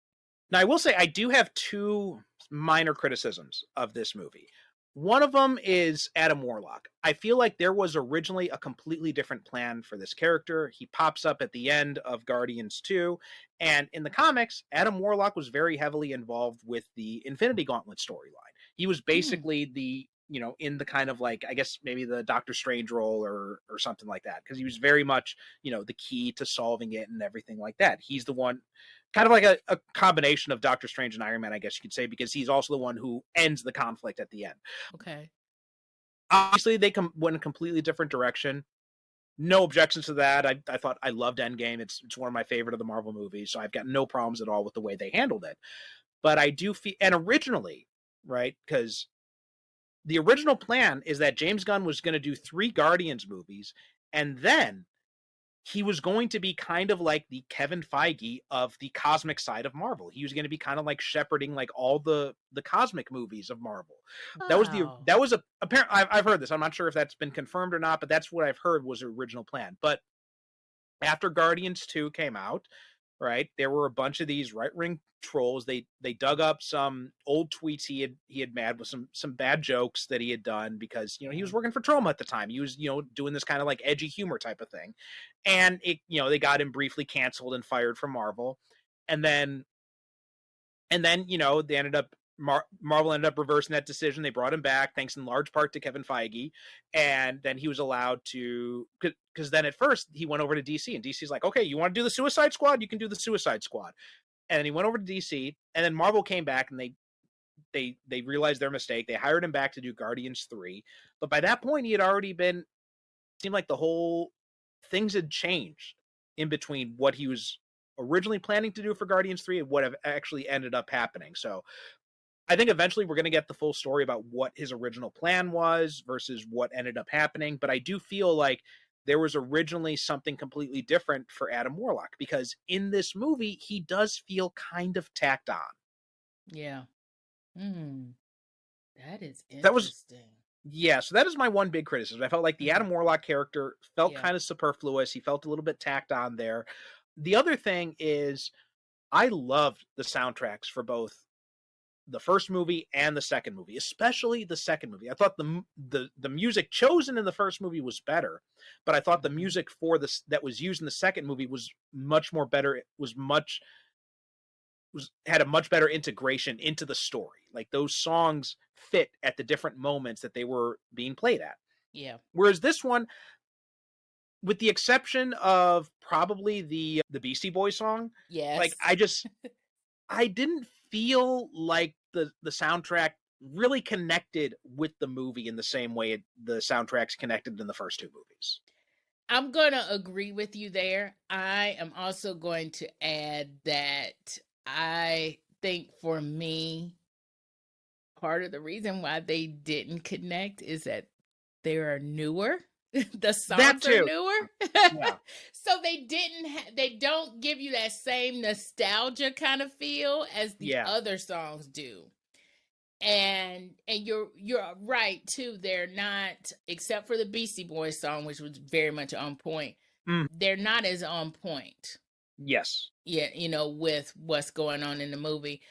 Now, I will say I do have two minor criticisms of this movie. One of them is Adam Warlock. I feel like there was originally a completely different plan for this character. He pops up at the end of Guardians 2. And in the comics, Adam Warlock was very heavily involved with the Infinity Gauntlet storyline. He was basically the, in the kind of like, I guess maybe the Doctor Strange role or something like that. Because he was very much, the key to solving it and everything like that. He's the one, kind of like a combination of Doctor Strange and Iron Man, I guess you could say, because he's also the one who ends the conflict at the end. Okay. Obviously, they went a completely different direction. No objections to that. I thought I loved Endgame. It's one of my favorite of the Marvel movies, so I've got no problems at all with the way they handled it. But I do feel, and originally, right, because the original plan is that James Gunn was going to do 3 Guardians movies, and then he was going to be kind of like the Kevin Feige of the cosmic side of Marvel. He was going to be kind of like shepherding like all the cosmic movies of Marvel. Wow. That was apparent. I've heard this. I'm not sure if that's been confirmed or not, but that's what I've heard was the original plan. But after Guardians 2 came out, right, there were a bunch of these right-wing trolls. They dug up some old tweets he had made with some bad jokes that he had done because he was working for Troma at the time. He was doing this kind of like edgy humor type of thing, and it they got him briefly canceled and fired from Marvel, and then they ended up Marvel ended up reversing that decision. They brought him back, thanks in large part to Kevin Feige, and then he was allowed to, because then at first he went over to DC, and DC's like, okay, you want to do the Suicide Squad? You can do the Suicide Squad. And then he went over to DC, and then Marvel came back, and they realized their mistake. They hired him back to do Guardians 3, but by that point he had already been, seemed like the whole things had changed in between what he was originally planning to do for Guardians 3 and what have actually ended up happening. So I think eventually we're going to get the full story about what his original plan was versus what ended up happening. But I do feel like there was originally something completely different for Adam Warlock, because in this movie, he does feel kind of tacked on. Yeah. That is interesting. That was, yeah, so that is my one big criticism. I felt like the Adam Warlock character felt kind of superfluous. He felt a little bit tacked on there. The other thing is, I loved the soundtracks for both the first movie and the second movie, especially the second movie. I thought the music chosen in the first movie was better, but I thought the music for this that was used in the second movie was much more better. It had a much better integration into the story. Like, those songs fit at the different moments that they were being played at. Yeah. Whereas this one, with the exception of probably the Beastie Boys song, yes, like, I didn't feel like the soundtrack really connected with the movie in the same way the soundtracks connected in the first two movies. I'm going to agree with you there. I am also going to add that I think for me, part of the reason why they didn't connect is that they are newer. The songs are newer. Yeah. So they don't give you that same nostalgia kind of feel as the other songs do. And you're right too. They're not, except for the Beastie Boys song, which was very much on point. They're not as on point. Yes. Yeah, with what's going on in the movie.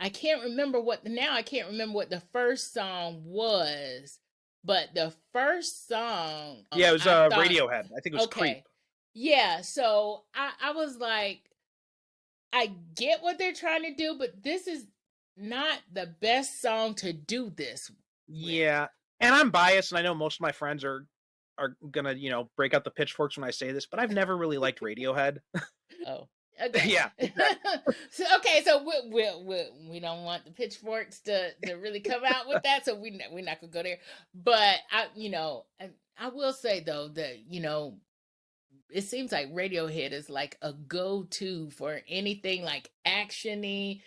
I can't remember what the first song was, but the first song, it was Radiohead. I think it was Creep. Yeah, so I was like, I get what they're trying to do, but this is not the best song to do this with. Yeah, and I'm biased, and I know most of my friends are gonna break out the pitchforks when I say this, but I've never really liked Radiohead. Oh, okay. Yeah. So we don't want the pitchforks to really come out with that, so we're not gonna go there. But I will say though that it seems like Radiohead is like a go-to for anything like action-y.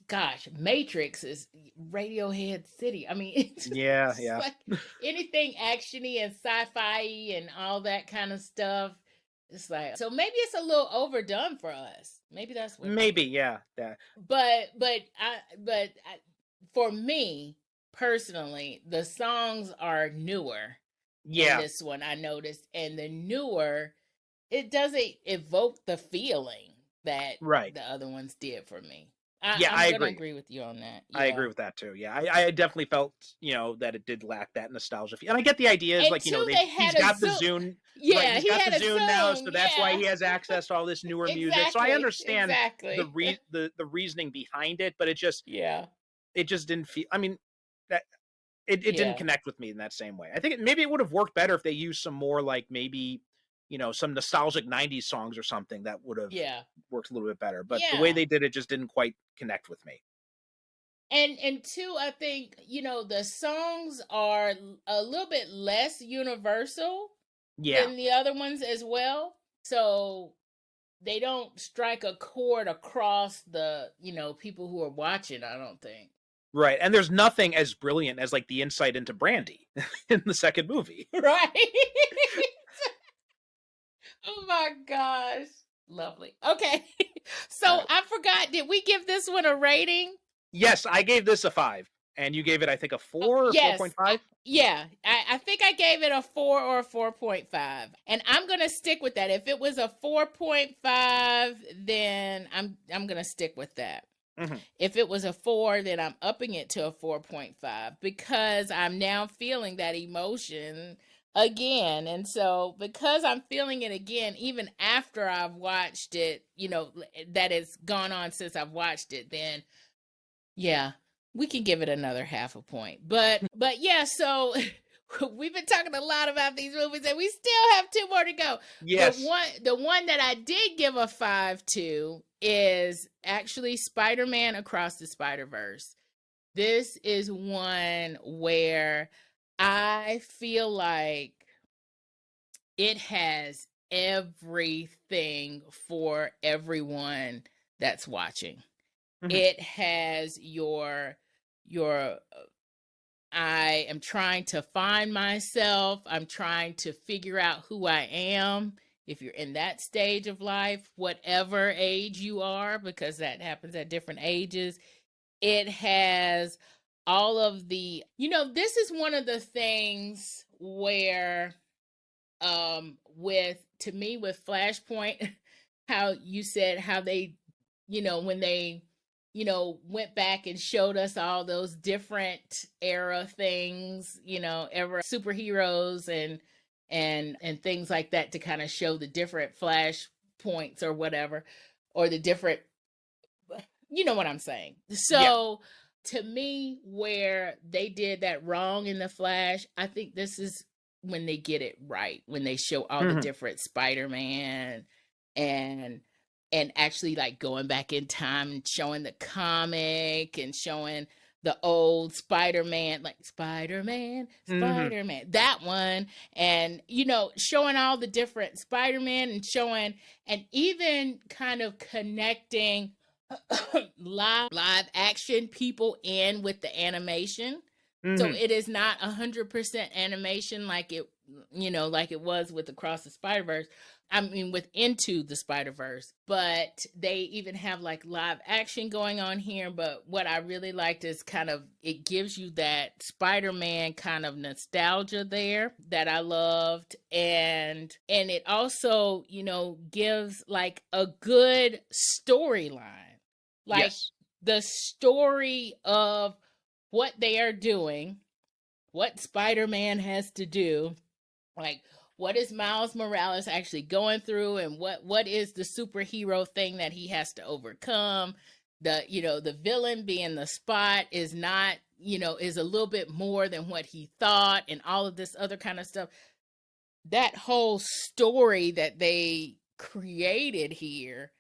Gosh, Matrix is Radiohead City. I mean, it's like anything action-y and sci-fi and all that kind of stuff. It's like, so maybe it's a little overdone for us. Maybe that's what. Yeah. But for me personally, the songs are newer. Yeah. In this one, I noticed, and the newer, it doesn't evoke the feeling that the other ones did for me. I agree with you on that. Yeah. I agree with that too. Yeah, I definitely felt that it did lack that nostalgia. And I get the idea is he's got the Zune. Yeah, he's got the Zune now, so that's why he has access to all this newer music. So I understand the reasoning behind it, but it just didn't feel. I mean, that it didn't connect with me in that same way. I think maybe it would have worked better if they used some more like maybe some nostalgic 90s songs or something that would have worked a little bit better. But the way they did it just didn't quite connect with me. And two, I think, the songs are a little bit less universal than the other ones as well. So they don't strike a chord across the, people who are watching, I don't think. Right. And there's nothing as brilliant as like the insight into Brandy in the second movie. Right. Oh my gosh. Lovely. Okay. So I forgot, did we give this one a rating? Yes, I gave this a 5. And you gave it, I think, a 4 or 4.5? Yeah. I think I gave it a 4 or a 4.5. And I'm going to stick with that. If it was a 4.5, then I'm going to stick with that. Mm-hmm. If it was a 4, then I'm upping it to a 4.5 because I'm now feeling that emotion again. And so because I'm feeling it again, even after I've watched it, that it's gone on since I've watched it, then we can give it another half a point. But yeah, so we've been talking a lot about these movies and we still have 2 more to go. Yes. The one that I did give a 5 to is actually Spider-Man Across the Spiderverse. This is one where I feel like it has everything for everyone that's watching. Mhm. It has your I am trying to find myself. I'm trying to figure out who I am. If you're in that stage of life, whatever age you are, because that happens at different ages, it has all of the, this is one of the things where, to me, with Flashpoint, how you said how they, when they, went back and showed us all those different era things, era superheroes and things like that, to kind of show the different flash points or whatever, or the different, you know what I'm saying. Yeah. So to me, where they did that wrong in the Flash, I think this is when they get it right, when they show all the Mhm. different Spider-Man and actually like going back in time and showing the comic and showing the old Spider-Man, like Spider-Man, Mhm. that one, and showing all the different Spider-Man and showing, and even kind of connecting live action people in with the animation. So Mhm. it is not 100% animation like like it was with Across the Spider-Verse. I mean, with Into the Spider-Verse, but they even have like live action going on here. But what I really liked is kind of, it gives you that Spider-Man kind of nostalgia there that I loved. And it also, gives like a good storyline. Like Yes. the story of what they are doing, what Spider-Man has to do, like what is Miles Morales actually going through, and what is the superhero thing that he has to overcome. The villain being the Spot is not, is a little bit more than what he thought, and all of this other kind of stuff. That whole story that they created here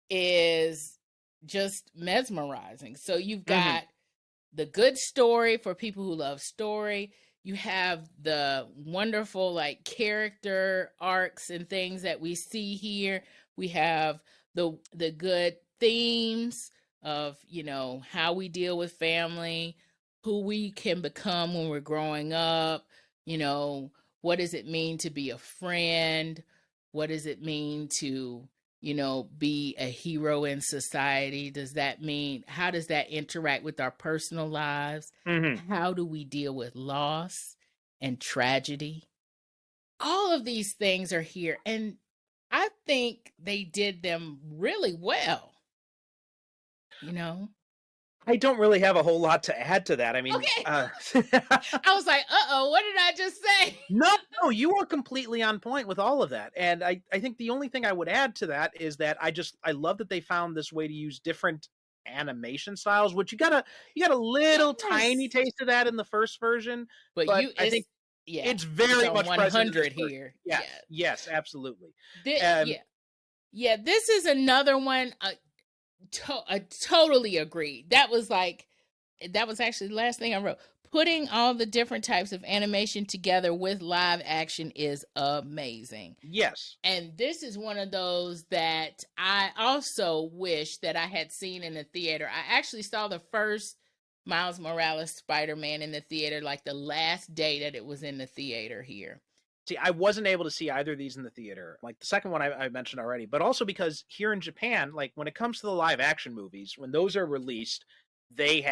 is just mesmerizing. So you've Mhm. got the good story for people who love story. You have the wonderful like character arcs and things that we see here. We have the good themes of, how we deal with family, who we can become when we're growing up, you know, what does it mean to be a friend? What does it mean to, be a hero in society? Does that mean, how does that interact with our personal lives? Mhm. How do we deal with loss and tragedy? All of these things are here, and I think they did them really well, you know? I don't really have a whole lot to add to that. I mean, Okay. I was like, uh-oh, what did I just say? no, no, you are completely on point with all of that. And I think the only thing I would add to that is that I love that they found this way to use different animation styles, which you got a little tiny Yes. taste of that in the first version, But but I it's, think yeah, it's it's very on much present in this 100 version. here. Yes, Yeah. yes, absolutely. Yeah. Yeah, this is another one. I totally agree. That was actually the last thing I wrote. Putting all the different types of animation together with live action is amazing. Yes. And this is one of those that I also wish that I had seen in the theater. I actually saw the first Miles Morales Spider-Man in the theater, like the last day that it was in the theater here. See, I wasn't able to see either of these in the theater, like the second one I mentioned already, but also because here in Japan, like when it comes to the live action movies, when those are released, they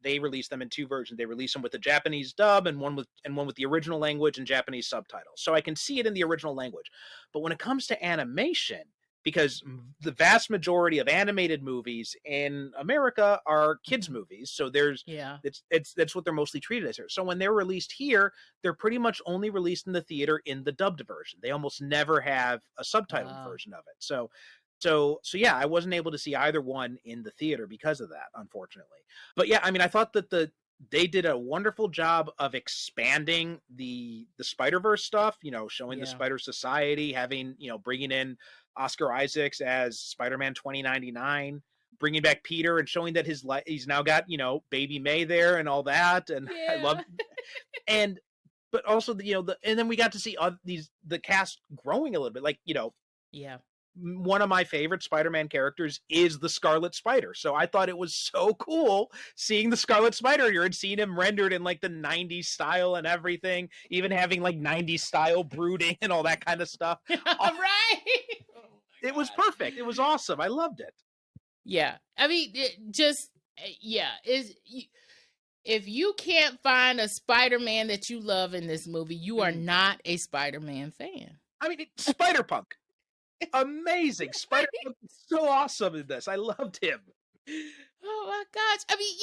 release them in two versions. They release them with the Japanese dub and one with the original language and Japanese subtitles. So I can see it in the original language. But when it comes to animation, because the vast majority of animated movies in America are kids movies, so Yeah. it's that's what they're mostly treated as here. So when they're released here, they're pretty much only released in the theater in the dubbed version. They almost never have a subtitled version of it. So yeah, I wasn't able to see either one in the theater because of that, unfortunately. But yeah, I mean, I thought that they did a wonderful job of expanding the Spider-Verse stuff, showing the Yeah. Spider Society, having, bringing in Oscar Isaacs as Spider-Man 2099, bringing back Peter and showing that he's now got, Baby May there and all that. And I love, Yeah. and but also and then we got to see the cast growing a little bit. Like, Yeah. one of my favorite Spider-Man characters is the Scarlet Spider. So I thought it was so cool seeing the Scarlet Spider here and seeing him rendered in like the 90s style and everything, even having like 90s style brooding and all that kind of stuff. Right. It was perfect. It was awesome. I loved it. Yeah. I mean, if you can't find a Spider-Man that you love in this movie, you are not a Spider-Man fan. I mean, Spider-Punk. Amazing. Spider-Punk is so awesome in this. I loved him. Oh my gosh. I mean,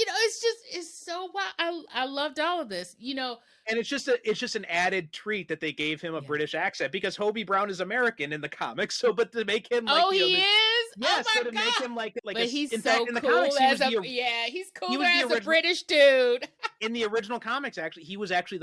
it's so wild. I loved all of this, And it's just an added treat that they gave him a British accent, because Hobie Brown is American in the comics. So, but to make him like, he is. Yes, oh my so to God. make him like. But he's in so fact, in the cool comics, he's cooler as a British dude. In the original comics, actually, he was actually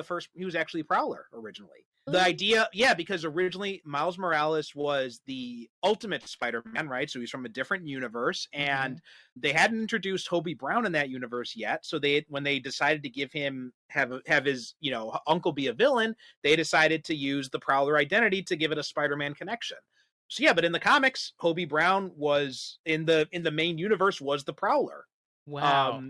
Prowler originally. The idea, because originally Miles Morales was the ultimate Spider-Man, right? So he's from a different universe, and they hadn't introduced Hobie Brown in that universe yet. So when they decided to give him have his uncle be a villain, they decided to use the Prowler identity to give it a Spider-Man connection. So but in the comics, Hobie Brown was in the main universe was the Prowler. Wow.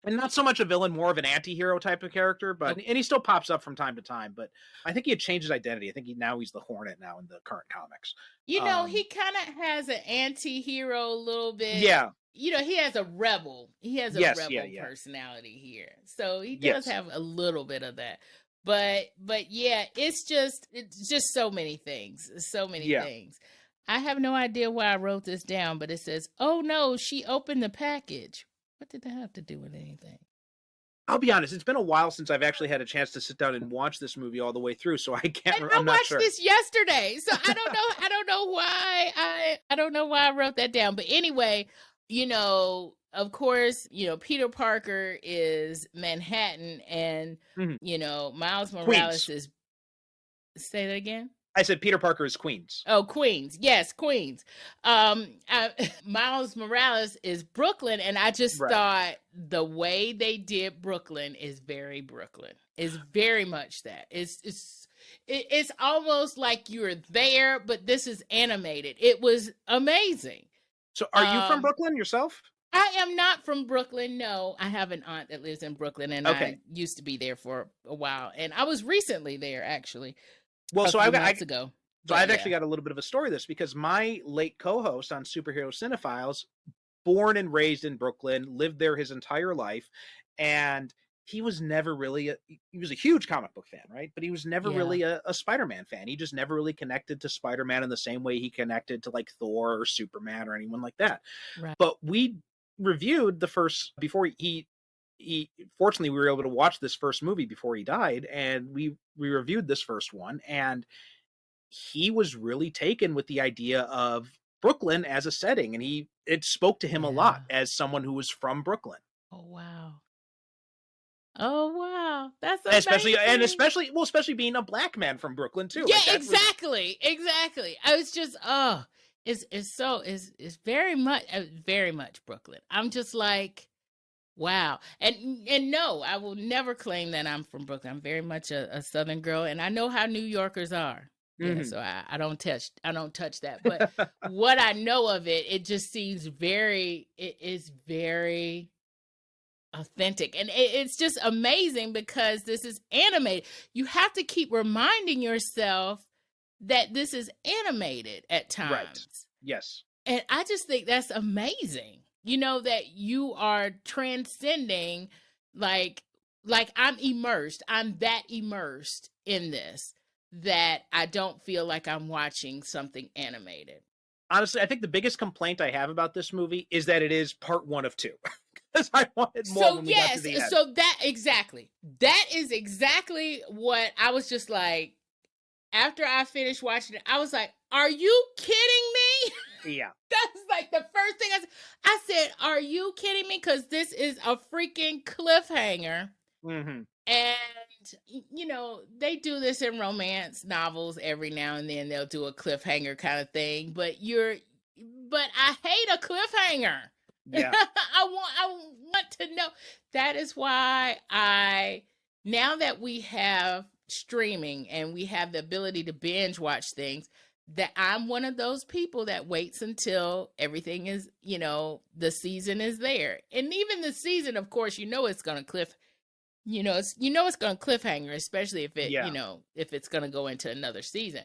And not so much a villain, more of an anti-hero type of character, and he still pops up from time to time. But I think he had changed his identity. I think he's the Hornet now in the current comics. He kind of has an anti-hero a little bit. Yeah. He has a rebel. He has a rebel personality here. So he does have a little bit of that. But yeah, it's just so many things. So many things. I have no idea why I wrote this down, but it says, "Oh no, she opened the package." What did that have to do with anything? I'll be honest, it's been a while since I've actually had a chance to sit down and watch this movie all the way through, so I can't remember. I watched this yesterday, so I don't know. I don't know why I wrote that down. But anyway, of course, Peter Parker is Manhattan, and Miles Morales Queens. is. Say that again. I said Peter Parker is Queens. Oh, Queens. Yes, Queens. Miles Morales is Brooklyn, and I just thought the way they did Brooklyn is very Brooklyn. It's very much that. It's almost like you're there, but this is animated. It was amazing. So are you from Brooklyn yourself? I am not from Brooklyn. No, I have an aunt that lives in Brooklyn, and I used to be there for a while. And I was recently there, actually. Well, so I've actually got a little bit of a story of this, because my late co-host on Superhero Cinephiles, born and raised in Brooklyn, lived there his entire life, and he was never really he was a huge comic book fan, right? But he was never really a Spider-Man fan. He just never really connected to Spider-Man in the same way he connected to like Thor or Superman or anyone like that. Right. But we reviewed the first before he fortunately we were able to watch this first movie before he died, and we reviewed this first one, and he was really taken with the idea of Brooklyn as a setting, and it spoke to him a lot as someone who was from Brooklyn. Oh wow, that's amazing. especially being a black man from Brooklyn too. Yeah, like exactly. I was just it's very much Brooklyn. I'm just like, wow. And no, I will never claim that I'm from Brooklyn. I'm very much a Southern girl, and I know how New Yorkers are. Mm-hmm. So I don't touch that. But what I know of it just seems it is very authentic. And it's just amazing because this is animated. You have to keep reminding yourself that this is animated at times. Right. Yes. And I just think that's amazing. That you are transcending, like I'm that immersed in this, that I don't feel like I'm watching something animated. Honestly, I think the biggest complaint I have about this movie is that it is part 1 of 2. Because I wanted more when we got to the end. So that is exactly what I was just like, after I finished watching it, I was like, are you kidding me? Yeah. That's like the first thing I said, are you kidding me? Because this is a freaking cliffhanger. Mm-hmm. And, they do this in romance novels every now and then. They'll do a cliffhanger kind of thing. But I hate a cliffhanger. Yeah. I want to know. That is why I now that we have streaming and we have the ability to binge watch things, that I'm one of those people that waits until everything is, the season is there. And even the season, of course, it's going to it's going to cliffhanger, especially if if it's going to go into another season.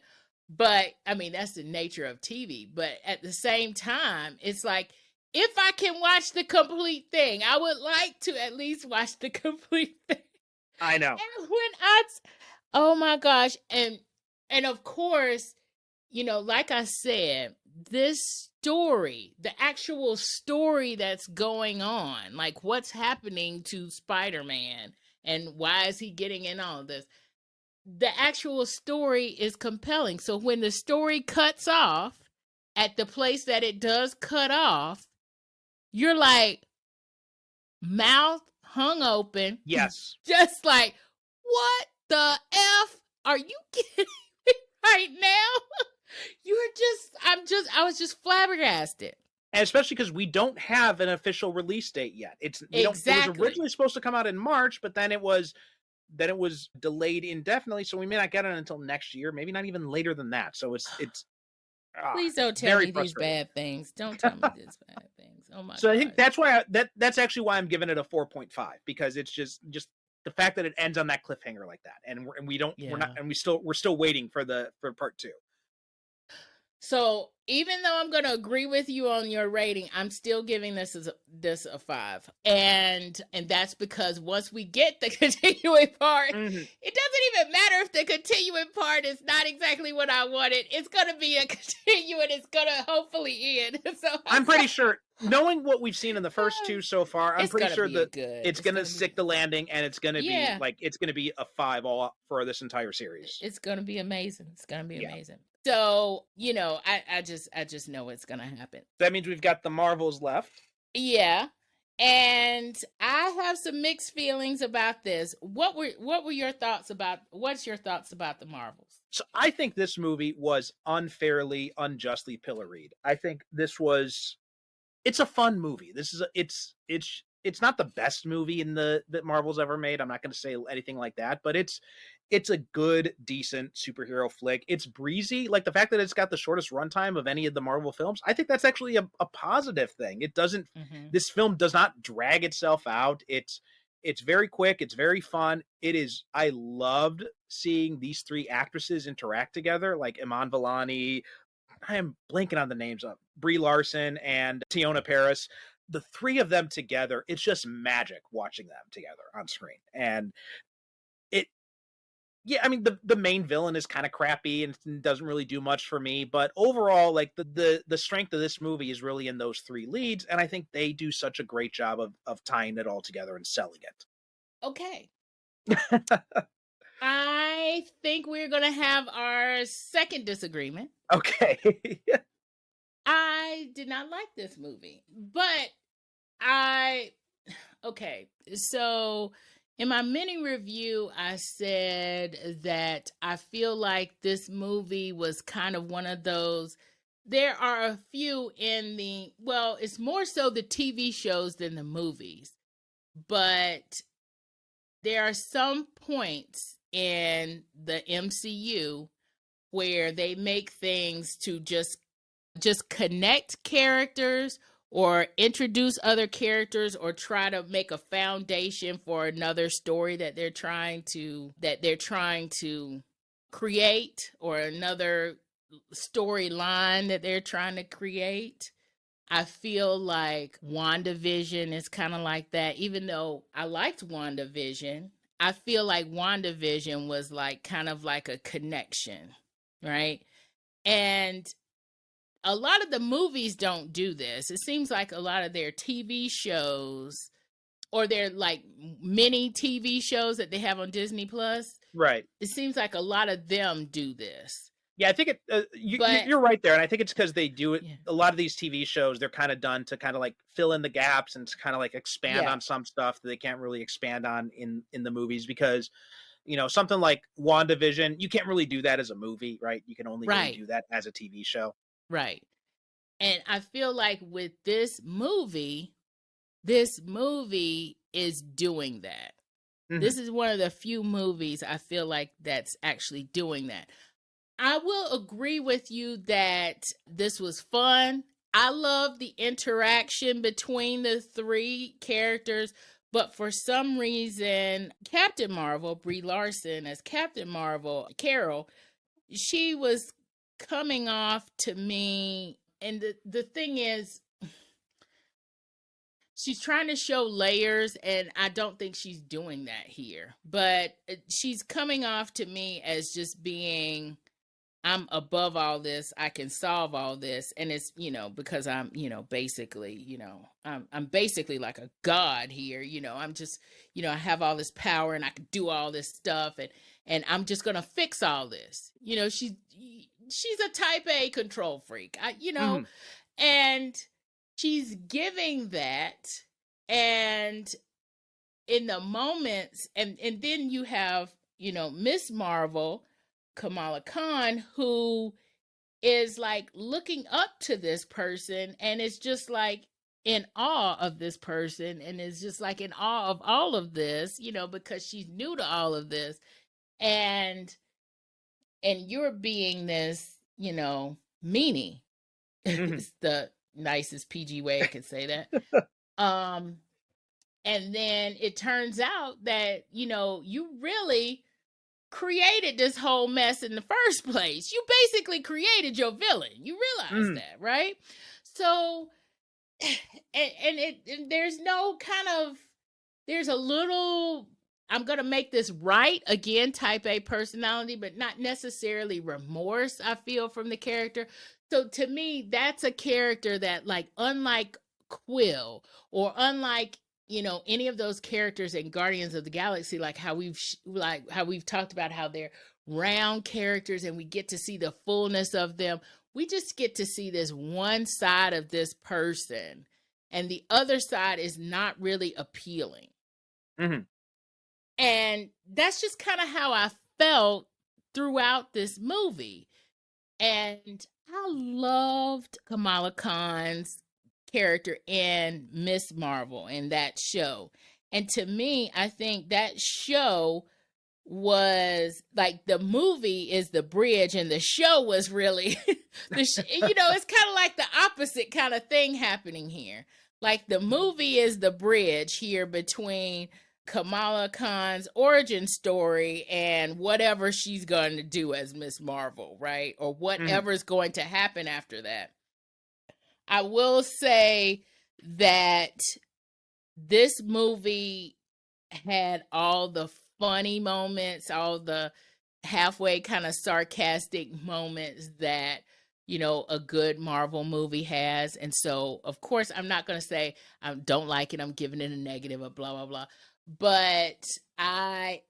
But I mean, that's the nature of TV. But at the same time, it's like, if I can watch the complete thing, I would like to at least watch the complete thing. I know. And oh my gosh. And of course, like I said, this story, the actual story that's going on, like what's happening to Spider-Man and why is he getting in all of this? The actual story is compelling. So when the story cuts off at the place that it does cut off, you're like, mouth hung open. Yes. Just like, what the F are you kidding me right now? I was just flabbergasted. And especially because we don't have an official release date yet. It was originally supposed to come out in March, but then it was delayed indefinitely. So we may not get it until next year, maybe not even later than that. So it's please don't tell me these bad things. Don't tell me these bad things. Oh my! So I think that's why that's actually why I'm giving it a 4.5, because it's just the fact that it ends on that cliffhanger like that, and we're still waiting for part 2. So even though I'm going to agree with you on your rating, I'm still giving this a 5, and that's because once we get the continuing part, It doesn't even matter if the continuing part is not exactly what I wanted. It's going to be a continuing. It's going to hopefully end. So I'm pretty sure, knowing what we've seen in the first 2 so far, I'm pretty sure that it's going to stick the landing, and it's going to be it's going to be a 5 all for this entire series. It's going to be amazing. It's going to be amazing. So, I just know it's going to happen. That means we've got the Marvels left. Yeah. And I have some mixed feelings about this. What's your thoughts about the Marvels? So I think this movie was unjustly pilloried. I think it's a fun movie. It's not the best movie that Marvel's ever made. I'm not going to say anything like that, but it's a good, decent superhero flick. It's breezy. Like the fact that it's got the shortest runtime of any of the Marvel films, I think that's actually a positive thing. It doesn't, this film does not drag itself out. It's very quick. It's very fun. I loved seeing these 3 actresses interact together, like Iman Vellani. I am blanking on the names of Brie Larson and Teyonah Parris. The 3 of them together, it's just magic watching them together on screen. And I mean, the main villain is kind of crappy and doesn't really do much for me, but overall, like the strength of this movie is really in those 3 leads, and I think they do such a great job of tying it all together and selling it. Okay. I think we're going to have our second disagreement. Okay. I did not like this movie, but okay, so in my mini review, I said that I feel like this movie was kind of one of those. There are a few it's more so the TV shows than the movies, but there are some points in the MCU where they make things to just connect characters or introduce other characters or try to make a foundation for another story that they're trying to create, or another storyline that they're trying to create. I feel like WandaVision is kind of like that. Even though I liked WandaVision, I feel like WandaVision was like kind of like a connection, right? And a lot of the movies don't do this. It seems like a lot of their TV shows, or their like mini TV shows that they have on Disney Plus, right? It seems like a lot of them do this. Yeah, I think you're right there, and I think it's because they do it. Yeah. A lot of these TV shows, they're kind of done to kind of like fill in the gaps and to kind of like expand on some stuff that they can't really expand on in the movies, because something like WandaVision, you can't really do that as a movie, right? You can only really do that as a TV show. Right. And I feel like with this movie is doing that. This is one of the few movies I feel like that's actually doing that. I will agree with you that this was fun. I love the interaction between the three characters, but for some reason, Captain Marvel, Brie Larson as Captain Marvel, Carol, she was coming off to me, and the thing is, she's trying to show layers, and I don't think she's doing that here. But she's coming off to me as just being, I'm above all this. I can solve all this. And it's, because I'm, basically, I'm basically like a god here. I'm just, I have all this power and I can do all this stuff, and I'm just going to fix all this. She's a type A control freak, and she's giving that. And in the moments, and then you have, Miss Marvel, Kamala Khan, who is like looking up to this person and is just like in awe of this person and is just like in awe of all of this, because she's new to all of this. And you're being this, meanie. It's the nicest PG way I could say that. And then it turns out that, you really created this whole mess in the first place. You basically created your villain. You realize that, right? So, and there's no there's a little, I'm going to make this right again, type A personality, but not necessarily remorse, I feel, from the character. So to me, that's a character that, like, unlike Quill or unlike, any of those characters in Guardians of the Galaxy, like how we've talked about how they're round characters and we get to see the fullness of them. We just get to see this one side of this person, and the other side is not really appealing. And that's just kind of how I felt throughout this movie. And I loved Kamala Khan's character in Miss Marvel in that show. And to me, I think that show was like, the movie is the bridge and the show was really it's kind of like the opposite kind of thing happening here. Like, the movie is the bridge here between Kamala Khan's origin story and whatever she's going to do as Miss Marvel, right? Or whatever's going to happen after that. I will say that this movie had all the funny moments, all the halfway kind of sarcastic moments that, a good Marvel movie has. And so, of course, I'm not going to say I don't like it, I'm giving it a negative or blah, blah, blah. But I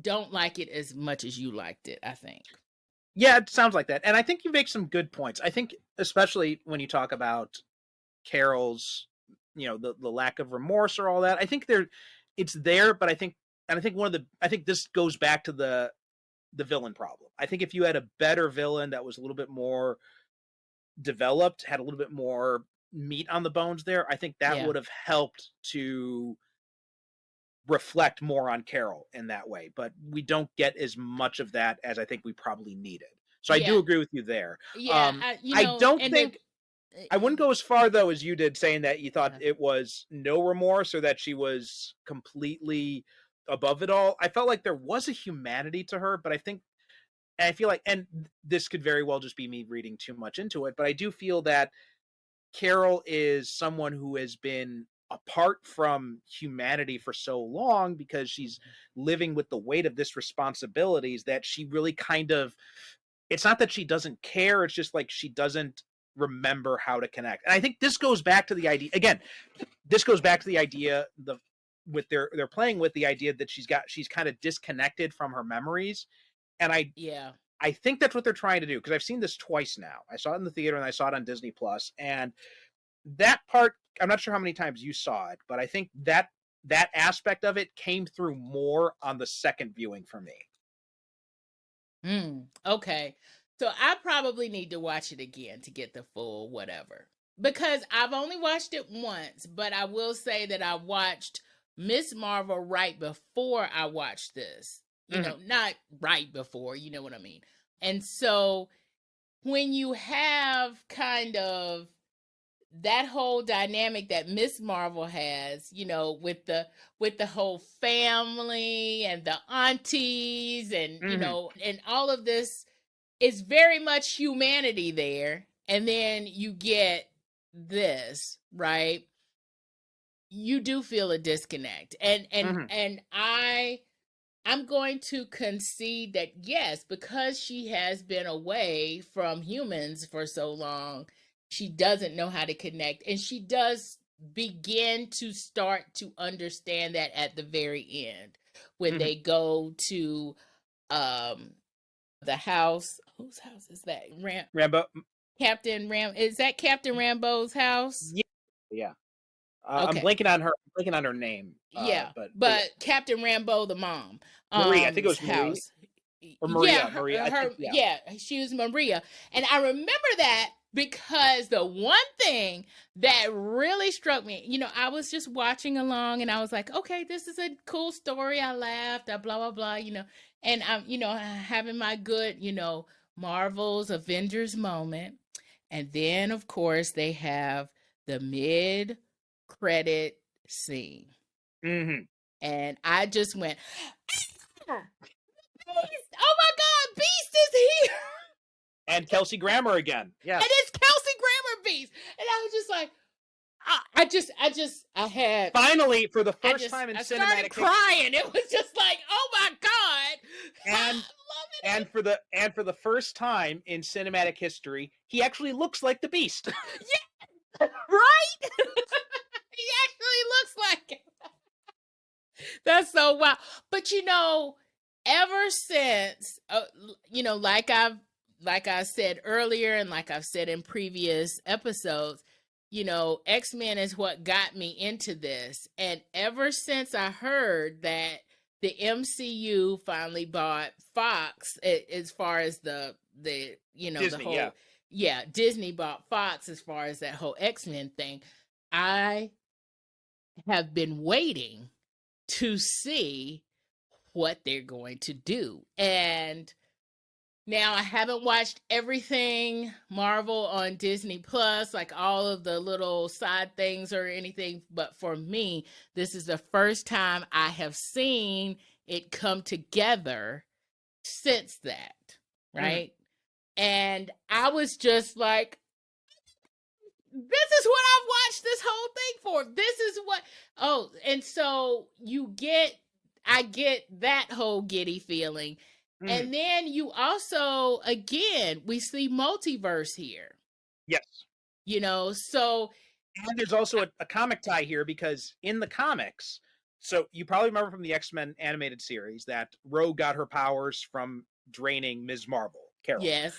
don't like it as much as you liked it, I think. Yeah, it sounds like that. And I think you make some good points. I think, especially when you talk about Carol's, the lack of remorse or all that, I think it's there, but I think this goes back to the villain problem. I think if you had a better villain that was a little bit more developed, had a little bit more meat on the bones there, I think that would have helped to reflect more on Carol in that way. But we don't get as much of that as I think we probably needed. So I do agree with you there. Yeah, I don't think I wouldn't go as far though as you did, saying that you thought it was no remorse or that she was completely above it all. I felt like there was a humanity to her, but I feel like, and this could very well just be me reading too much into it, but I do feel that Carol is someone who has been apart from humanity for so long because she's living with the weight of this responsibilities that she really it's not that she doesn't care, it's just like she doesn't remember how to connect. And I think this goes back to the idea again. They're playing with the idea that she's kind of disconnected from her memories. And I think that's what they're trying to do, because I've seen this twice now. I saw it in the theater and I saw it on Disney Plus, and that part, I'm not sure how many times you saw it, but I think that aspect of it came through more on the second viewing for me. Okay. So I probably need to watch it again to get the full whatever. Because I've only watched it once, but I will say that I watched Miss Marvel right before I watched this. You know, not right before, you know what I mean. And so when you have kind of that whole dynamic that Miss Marvel has, you know, with the whole family and the aunties and you know, and all of this is very much humanity there. And then you get this, right? You do feel a disconnect. And I'm going to concede that yes, because she has been away from humans for so long, she doesn't know how to connect. And she does begin to start to understand that at the very end when they go to the house. Whose house is that? Rambeau. Captain Ram. Is that Captain Rambeau's house? Yeah. Okay. I'm blanking on her name. Yeah, but yeah. Captain Rambeau, the mom, Marie. I think it was Marie. house. Or Maria. Yeah, Maria. yeah, she was Maria, and I remember that because the one thing that really struck me, you know, I was just watching along, and I was like, okay, this is a cool story. I laughed, I blah blah blah, you know, and I'm, you know, having my good, you know, Marvel's Avengers moment, and then of course they have the mid-credit scene. And I just went, Beast! Oh my God, Beast is here! And Kelsey Grammer again. Yeah. And it's Kelsey Grammer Beast. And I was just like, I had finally for the first time in cinematic history. I started crying. It was just like, oh my God. And for the first time in cinematic history, he actually looks like the Beast. Yeah, right? He actually looks like it. That's so wild. But you know, ever since, you know, like I said earlier, and like I've said in previous episodes, you know, X-Men is what got me into this. And ever since I heard that the MCU finally bought Fox, as far as the you know, Disney, the whole Disney bought Fox as far as that whole X-Men thing, I have been waiting to see what they're going to do. And now I haven't watched everything Marvel on Disney Plus, like all of the little side things or anything, but for me, this is the first time I have seen it come together since that, right? And I was just like, this is what I've watched this whole thing for. This is what, and so I get that whole giddy feeling. And then you also, again, we see multiverse here. Yes. You know, so. And there's also a comic tie here because in the comics, so you probably remember from the X-Men animated series that Rogue got her powers from draining Ms. Marvel, Carol. Yes.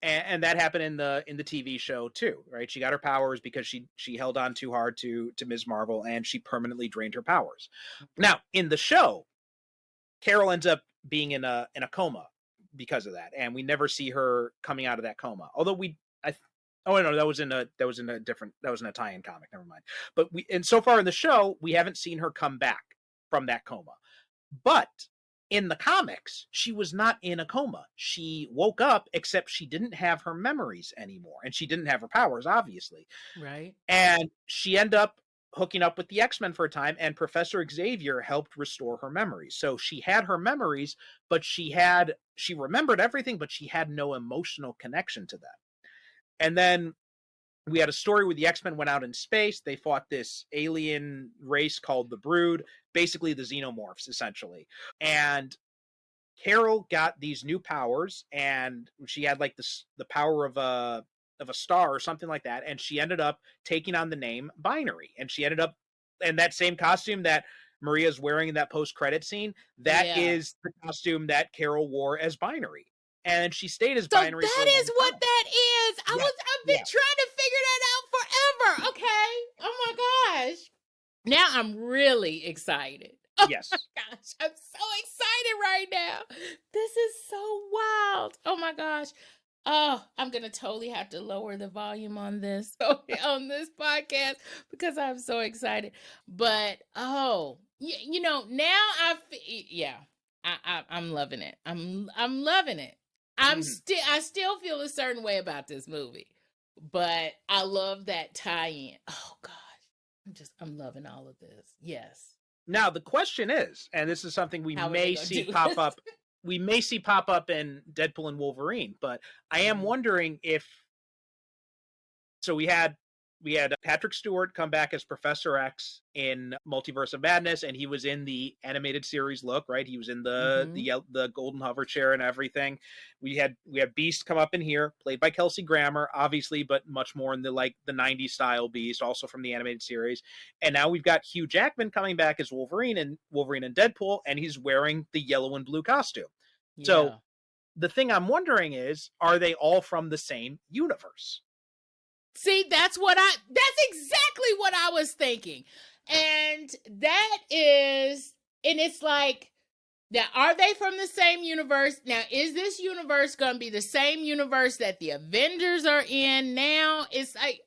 And that happened in the TV show too, right? She got her powers because she held on too hard to Ms. Marvel, and she permanently drained her powers. Now, in the show, Carol ends up being in a coma because of that, and we never see her coming out of that coma. Although that was in a tie-in comic. Never mind. But so far in the show, we haven't seen her come back from that coma. But in the comics, she was not in a coma. She woke up, except she didn't have her memories anymore, and she didn't have her powers, obviously. Right. And she ended up hooking up with the X-Men for a time, and Professor Xavier helped restore her memories. So she had her memories, but she remembered everything, but she had no emotional connection to them. And then we had a story where the X-Men went out in space. They fought this alien race called the Brood, basically the Xenomorphs, essentially. And Carol got these new powers, and she had like the power of a star or something like that, and she ended up taking on the name Binary. And she ended up in that same costume that Maria's wearing in that post-credit scene. That is the costume that Carol wore as Binary. And she stayed as Binary. That is what that is. I've been trying to figure that out forever. Okay. Oh my gosh. Now I'm really excited. Oh yes. My gosh. I'm so excited right now. This is so wild. Oh my gosh. Oh, I'm gonna totally have to lower the volume on this on this podcast because I'm so excited. But you know, now yeah, I'm loving it. I'm loving it. I still feel a certain way about this movie, but I love that tie-in. Oh gosh, I'm loving all of this. Yes. Now the question is, and this is something we How are they may gonna see do pop this? up, we may see pop up in Deadpool and Wolverine, but I am wondering if so we had Patrick Stewart come back as Professor X in Multiverse of Madness, and he was in the animated series look, right? He was in the golden hover chair and everything. We had Beast come up in here, played by Kelsey Grammer, obviously, but much more in the 90s style Beast, also from the animated series. And now we've got Hugh Jackman coming back as Wolverine and Deadpool, and he's wearing the yellow and blue costume. Yeah. So the thing I'm wondering is, are they all from the same universe? See, that's exactly what I was thinking. And it's like, now, are they from the same universe? Now, is this universe going to be the same universe that the Avengers are in now? It's like,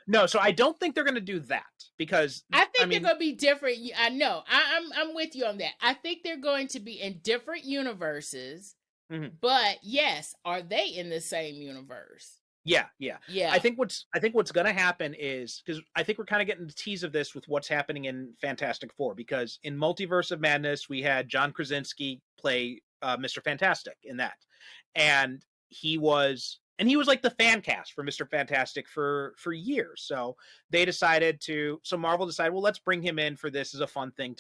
no, so I don't think they're going to do that, because I think they're going to be different. I know. I'm with you on that. I think they're going to be in different universes. Mm-hmm. But yes, are they in the same universe? Yeah. I think what's going to happen is, because I think we're kind of getting the tease of this with what's happening in Fantastic Four, because in Multiverse of Madness we had John Krasinski play Mr. Fantastic in that, and he was like the fan cast for Mr. Fantastic for years. So Marvel decided, well, let's bring him in for this as a fun thing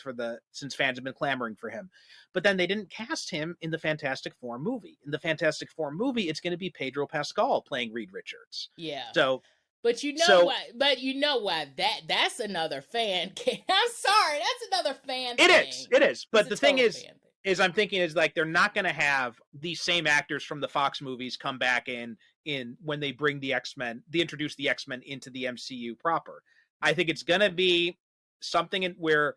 since fans have been clamoring for him. But then they didn't cast him in the Fantastic Four movie. In the Fantastic Four movie, it's going to be Pedro Pascal playing Reed Richards. Yeah. So, but you know what? But you know what? That's another fan. I'm sorry, that's another fan. It is. But the thing is I'm thinking is like, they're not going to have these same actors from the Fox movies come back in when they bring the X-Men, they introduce the X-Men into the MCU proper. I think it's going to be something where,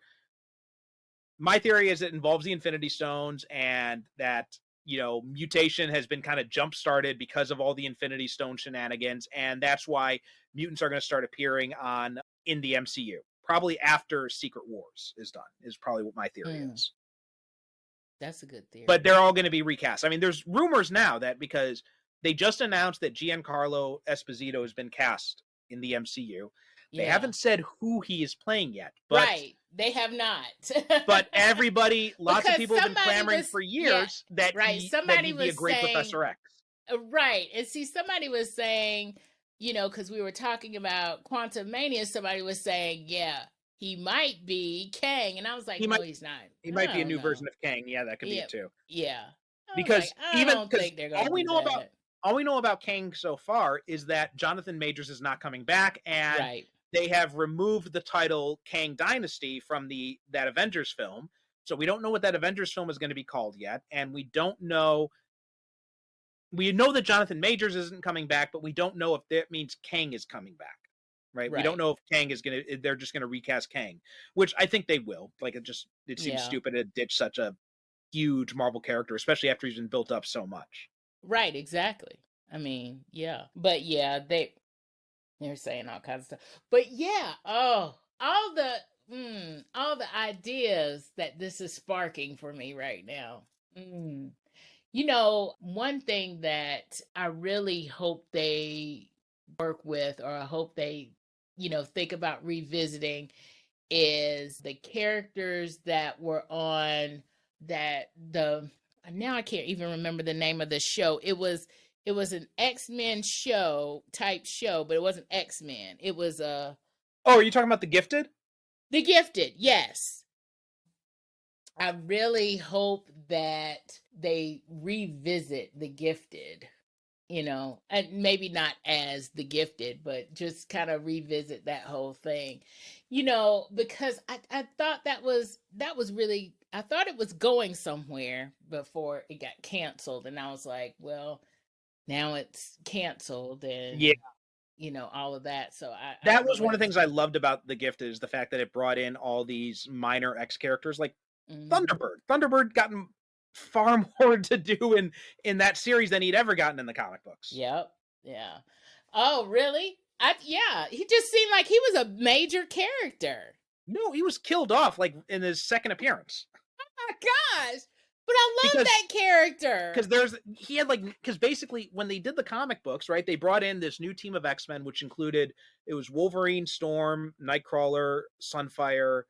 my theory is it involves the Infinity Stones, and that, mutation has been kind of jump-started because of all the Infinity Stone shenanigans, and that's why mutants are going to start appearing in the MCU. Probably after Secret Wars is done, is probably what my theory is. That's a good theory. But they're all going to be recast. I mean, there's rumors now that, because they just announced that Giancarlo Esposito has been cast in the MCU. They haven't said who he is playing yet. But, right. They have not. But lots of people have been clamoring for years that he'd be a great Professor X. Right. And see, somebody was saying, because we were talking about Quantumania, somebody was saying, he might be Kang. And I was like, no, he's not. He might be a new version of Kang. Yeah, that could be it too. Yeah. Because all we know about Kang so far is that Jonathan Majors is not coming back, and they have removed the title Kang Dynasty from that Avengers film. So we don't know what that Avengers film is going to be called yet, and we don't know. We know that Jonathan Majors isn't coming back, but we don't know if that means Kang is coming back. Right? We don't know if Kang is they're just going to recast Kang, which I think they will. Like, it seems stupid to ditch such a huge Marvel character, especially after he's been built up so much. Right, exactly. I mean, yeah. But they're saying all kinds of stuff. But all the ideas that this is sparking for me right now. One thing that I really hope they work with, or I hope they, think about revisiting, is the characters that were on now I can't even remember the name of the show. It was an X-Men type show, but it wasn't X-Men. It was Oh, are you talking about The Gifted? The Gifted, yes. I really hope that they revisit The Gifted, and maybe not as The Gifted, but just kind of revisit that whole thing, because I thought that was really, I thought it was going somewhere before it got canceled. And I was like, well, now it's canceled, and all of that. So that was one of the things I loved about The Gifted, is the fact that it brought in all these minor X characters, like Thunderbird. Thunderbird got far more to do in that series than he'd ever gotten in the comic books. Yep. Yeah. Oh, really? Yeah, he just seemed like he was a major character. No, he was killed off like in his second appearance. Oh my gosh. But I love that character. Because basically when they did the comic books, right, they brought in this new team of X-Men, which included, it was Wolverine, Storm, Nightcrawler, Sunfire,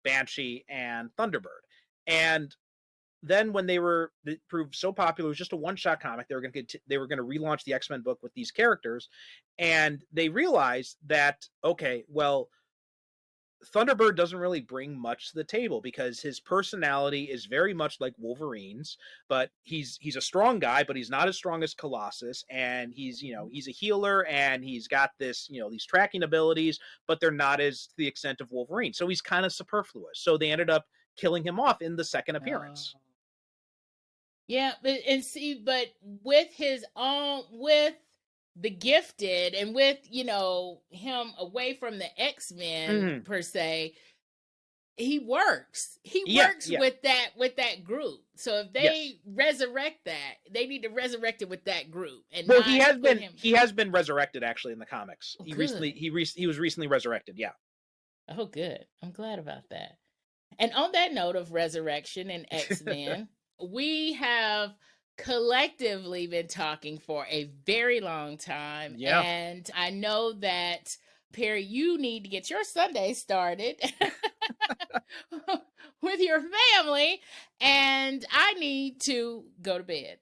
Banshee, and Thunderbird. And then when they proved so popular, it was just a one-shot comic. They were going to relaunch the X-Men book with these characters, and they realized that, okay, well, Thunderbird doesn't really bring much to the table because his personality is very much like Wolverine's, but he's a strong guy, but he's not as strong as Colossus, and he's a healer, and he's got this, these tracking abilities, but they're not as to the extent of Wolverine. So he's kind of superfluous. So they ended up killing him off in the second appearance. Yeah, but with with the Gifted and with, him away from the X-Men per se, he works. He works with that group. So if they resurrect that, they need to resurrect it with that group. And he has been resurrected actually in the comics. Oh, he was recently resurrected. Yeah. Oh, good. I'm glad about that. And on that note of resurrection and X-Men, we have collectively been talking for a very long time. Yeah. And I know that, Perry, you need to get your Sunday started with your family, and I need to go to bed.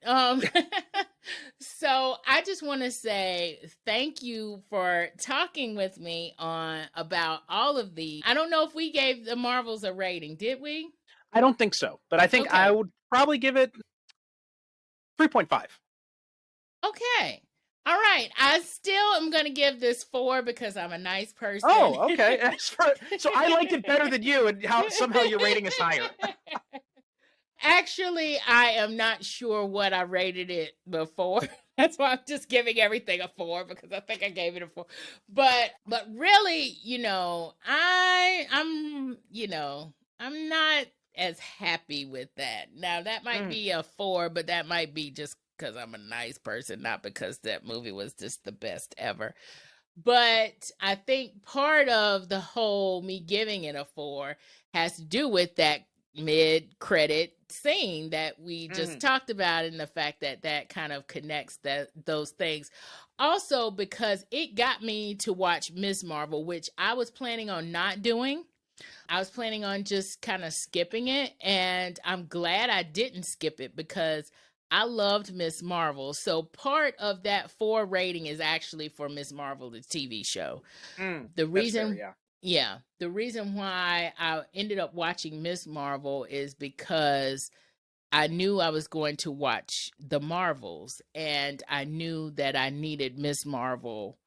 So I just want to say thank you for talking with me about all of the. I don't know if we gave the Marvels a rating, did we? I don't think so, but I think I would probably give it 3.5. Okay. All right. I still am going to give this 4 because I'm a nice person. Oh, okay. So I liked it better than you, and somehow your rating is higher. Actually, I am not sure what I rated it before. That's why I'm just giving everything a 4 because I think I gave it a 4. But really, I'm not as happy with that. Now that might be a 4, but that might be just because I'm a nice person, not because that movie was just the best ever. But I think part of the whole me giving it a 4 has to do with that mid-credit scene that we just talked about, and the fact that kind of connects those things. Also because it got me to watch Ms. Marvel, which I was planning on not doing. I was planning on just kind of skipping it, and I'm glad I didn't skip it because I loved Ms. Marvel. So part of that 4 rating is actually for Ms. Marvel, the TV show. The reason, the reason why I ended up watching Ms. Marvel is because I knew I was going to watch the Marvels, and I knew that I needed Ms. Marvel.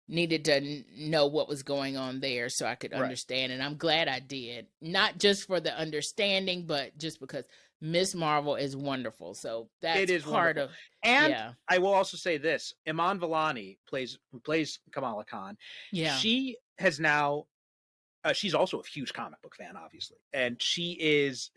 Needed to know what was going on there so I could understand. And I'm glad I did. Not just for the understanding, but just because Ms. Marvel is wonderful. So that's part of. And I will also say this: Iman Vellani who plays Kamala Khan. Yeah, she has now. She's also a huge comic book fan, obviously, and she is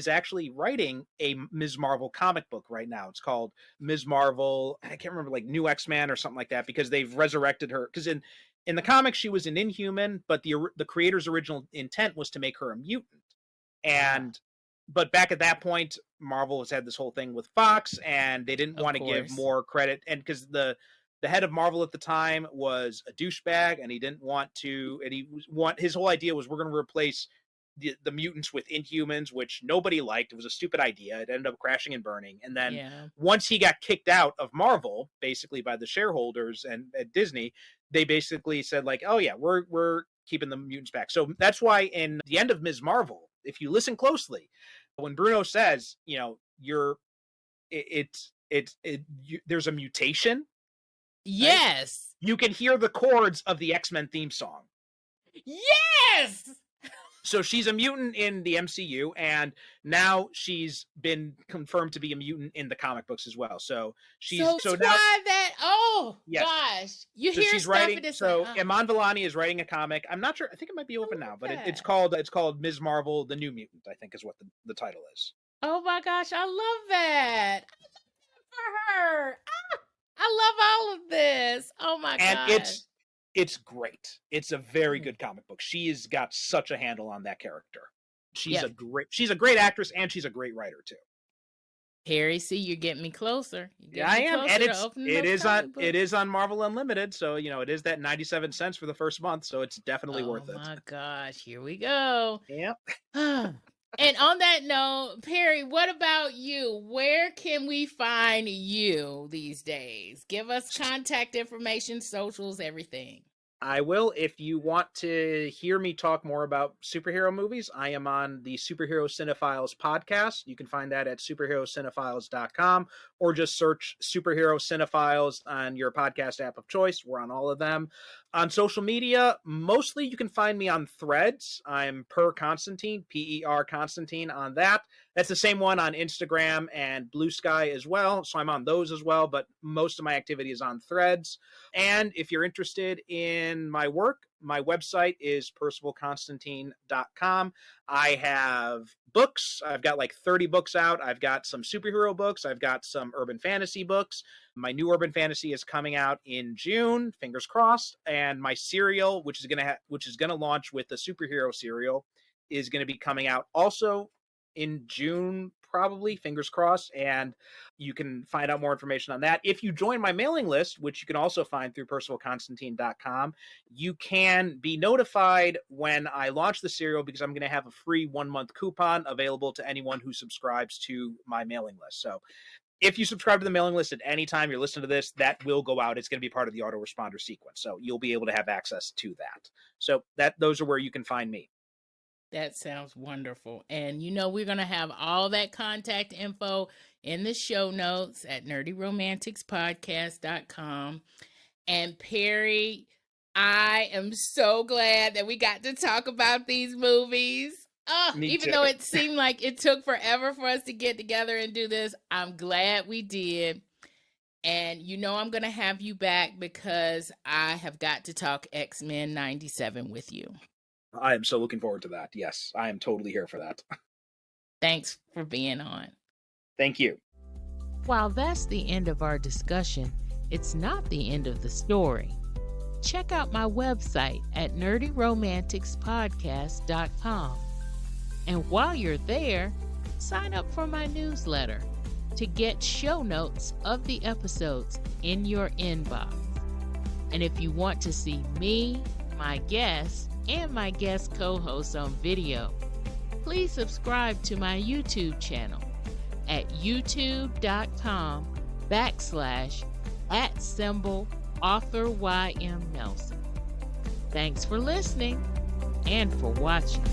actually writing a Ms. Marvel comic book right now. It's called Ms. Marvel. I can't remember, like New X-Men or something like that, because they've resurrected her. Because in the comics she was an Inhuman, but the creator's original intent was to make her a mutant. But back at that point, Marvel has had this whole thing with Fox, and they didn't want to give more credit, and because the head of Marvel at the time was a douchebag, and he didn't want to, and his whole idea was, we're going to replace the mutants with Inhumans, which nobody liked. It was a stupid idea. It ended up crashing and burning. And then once he got kicked out of Marvel, basically by the shareholders and at Disney, they basically said like, oh yeah, we're keeping the mutants back. So that's why in the end of Ms. Marvel, if you listen closely, when Bruno says, there's a mutation. Yes. Right? You can hear the chords of the X-Men theme song. Yes. So she's a mutant in the MCU, and now she's been confirmed to be a mutant in the comic books as well. So she's gosh, you hear she's stuff writing. So Iman Vellani is writing a comic. I'm not sure. I think it might be open now, but it's called Ms. Marvel: The New Mutant, I think is what the title is. Oh my gosh, I love that. For her. I love all of this. Oh my And gosh. it's great. It's a very good comic book. She has got such a handle on that character. She's a great actress, and she's a great writer too. Perry, see, you're getting me closer. Yeah, I am, and it is on Marvel Unlimited, so it is that 97 cents for the first month, so it's definitely worth it. Oh my gosh, here we go. Yep. And on that note, Perry, what about you? Where can we find you these days? Give us contact information, socials, everything. I will. If you want to hear me talk more about superhero movies, I am on the Superhero Cinephiles podcast. You can find that at superherocinephiles.com, or just search Superhero Cinephiles on your podcast app of choice. We're on all of them. On social media, mostly you can find me on Threads. I'm Per Constantine, PER Constantine on that. That's the same one on Instagram and Blue Sky as well. So I'm on those as well, but most of my activity is on Threads. And if you're interested in my work, my website is percivalconstantine.com. I have books. I've got like 30 books out. I've got some superhero books. I've got some urban fantasy books. My new urban fantasy is coming out in June, fingers crossed. And my serial, which is gonna launch with the superhero serial, is going to be coming out also in June, probably, fingers crossed. And you can find out more information on that. If you join my mailing list, which you can also find through percivalconstantine.com, you can be notified when I launch the serial, because I'm going to have a free 1-month coupon available to anyone who subscribes to my mailing list. So if you subscribe to the mailing list at any time you're listening to this, that will go out. It's going to be part of the autoresponder sequence. So you'll be able to have access to that. So those are where you can find me. That sounds wonderful. And we're going to have all that contact info in the show notes at nerdyromanticspodcast.com. And Perry, I am so glad that we got to talk about these movies. Even though it seemed like it took forever for us to get together and do this, I'm glad we did. And I'm going to have you back, because I have got to talk X-Men 97 with you. I am so looking forward to that. Yes, I am totally here for that. Thanks for being on. Thank you. While that's the end of our discussion, it's not the end of the story. Check out my website at nerdyromanticspodcast.com. And while you're there, sign up for my newsletter to get show notes of the episodes in your inbox. And if you want to see me, my guests, and my guest co-hosts on video, please subscribe to my YouTube channel at youtube.com/@author YM Nelson. Thanks for listening and for watching.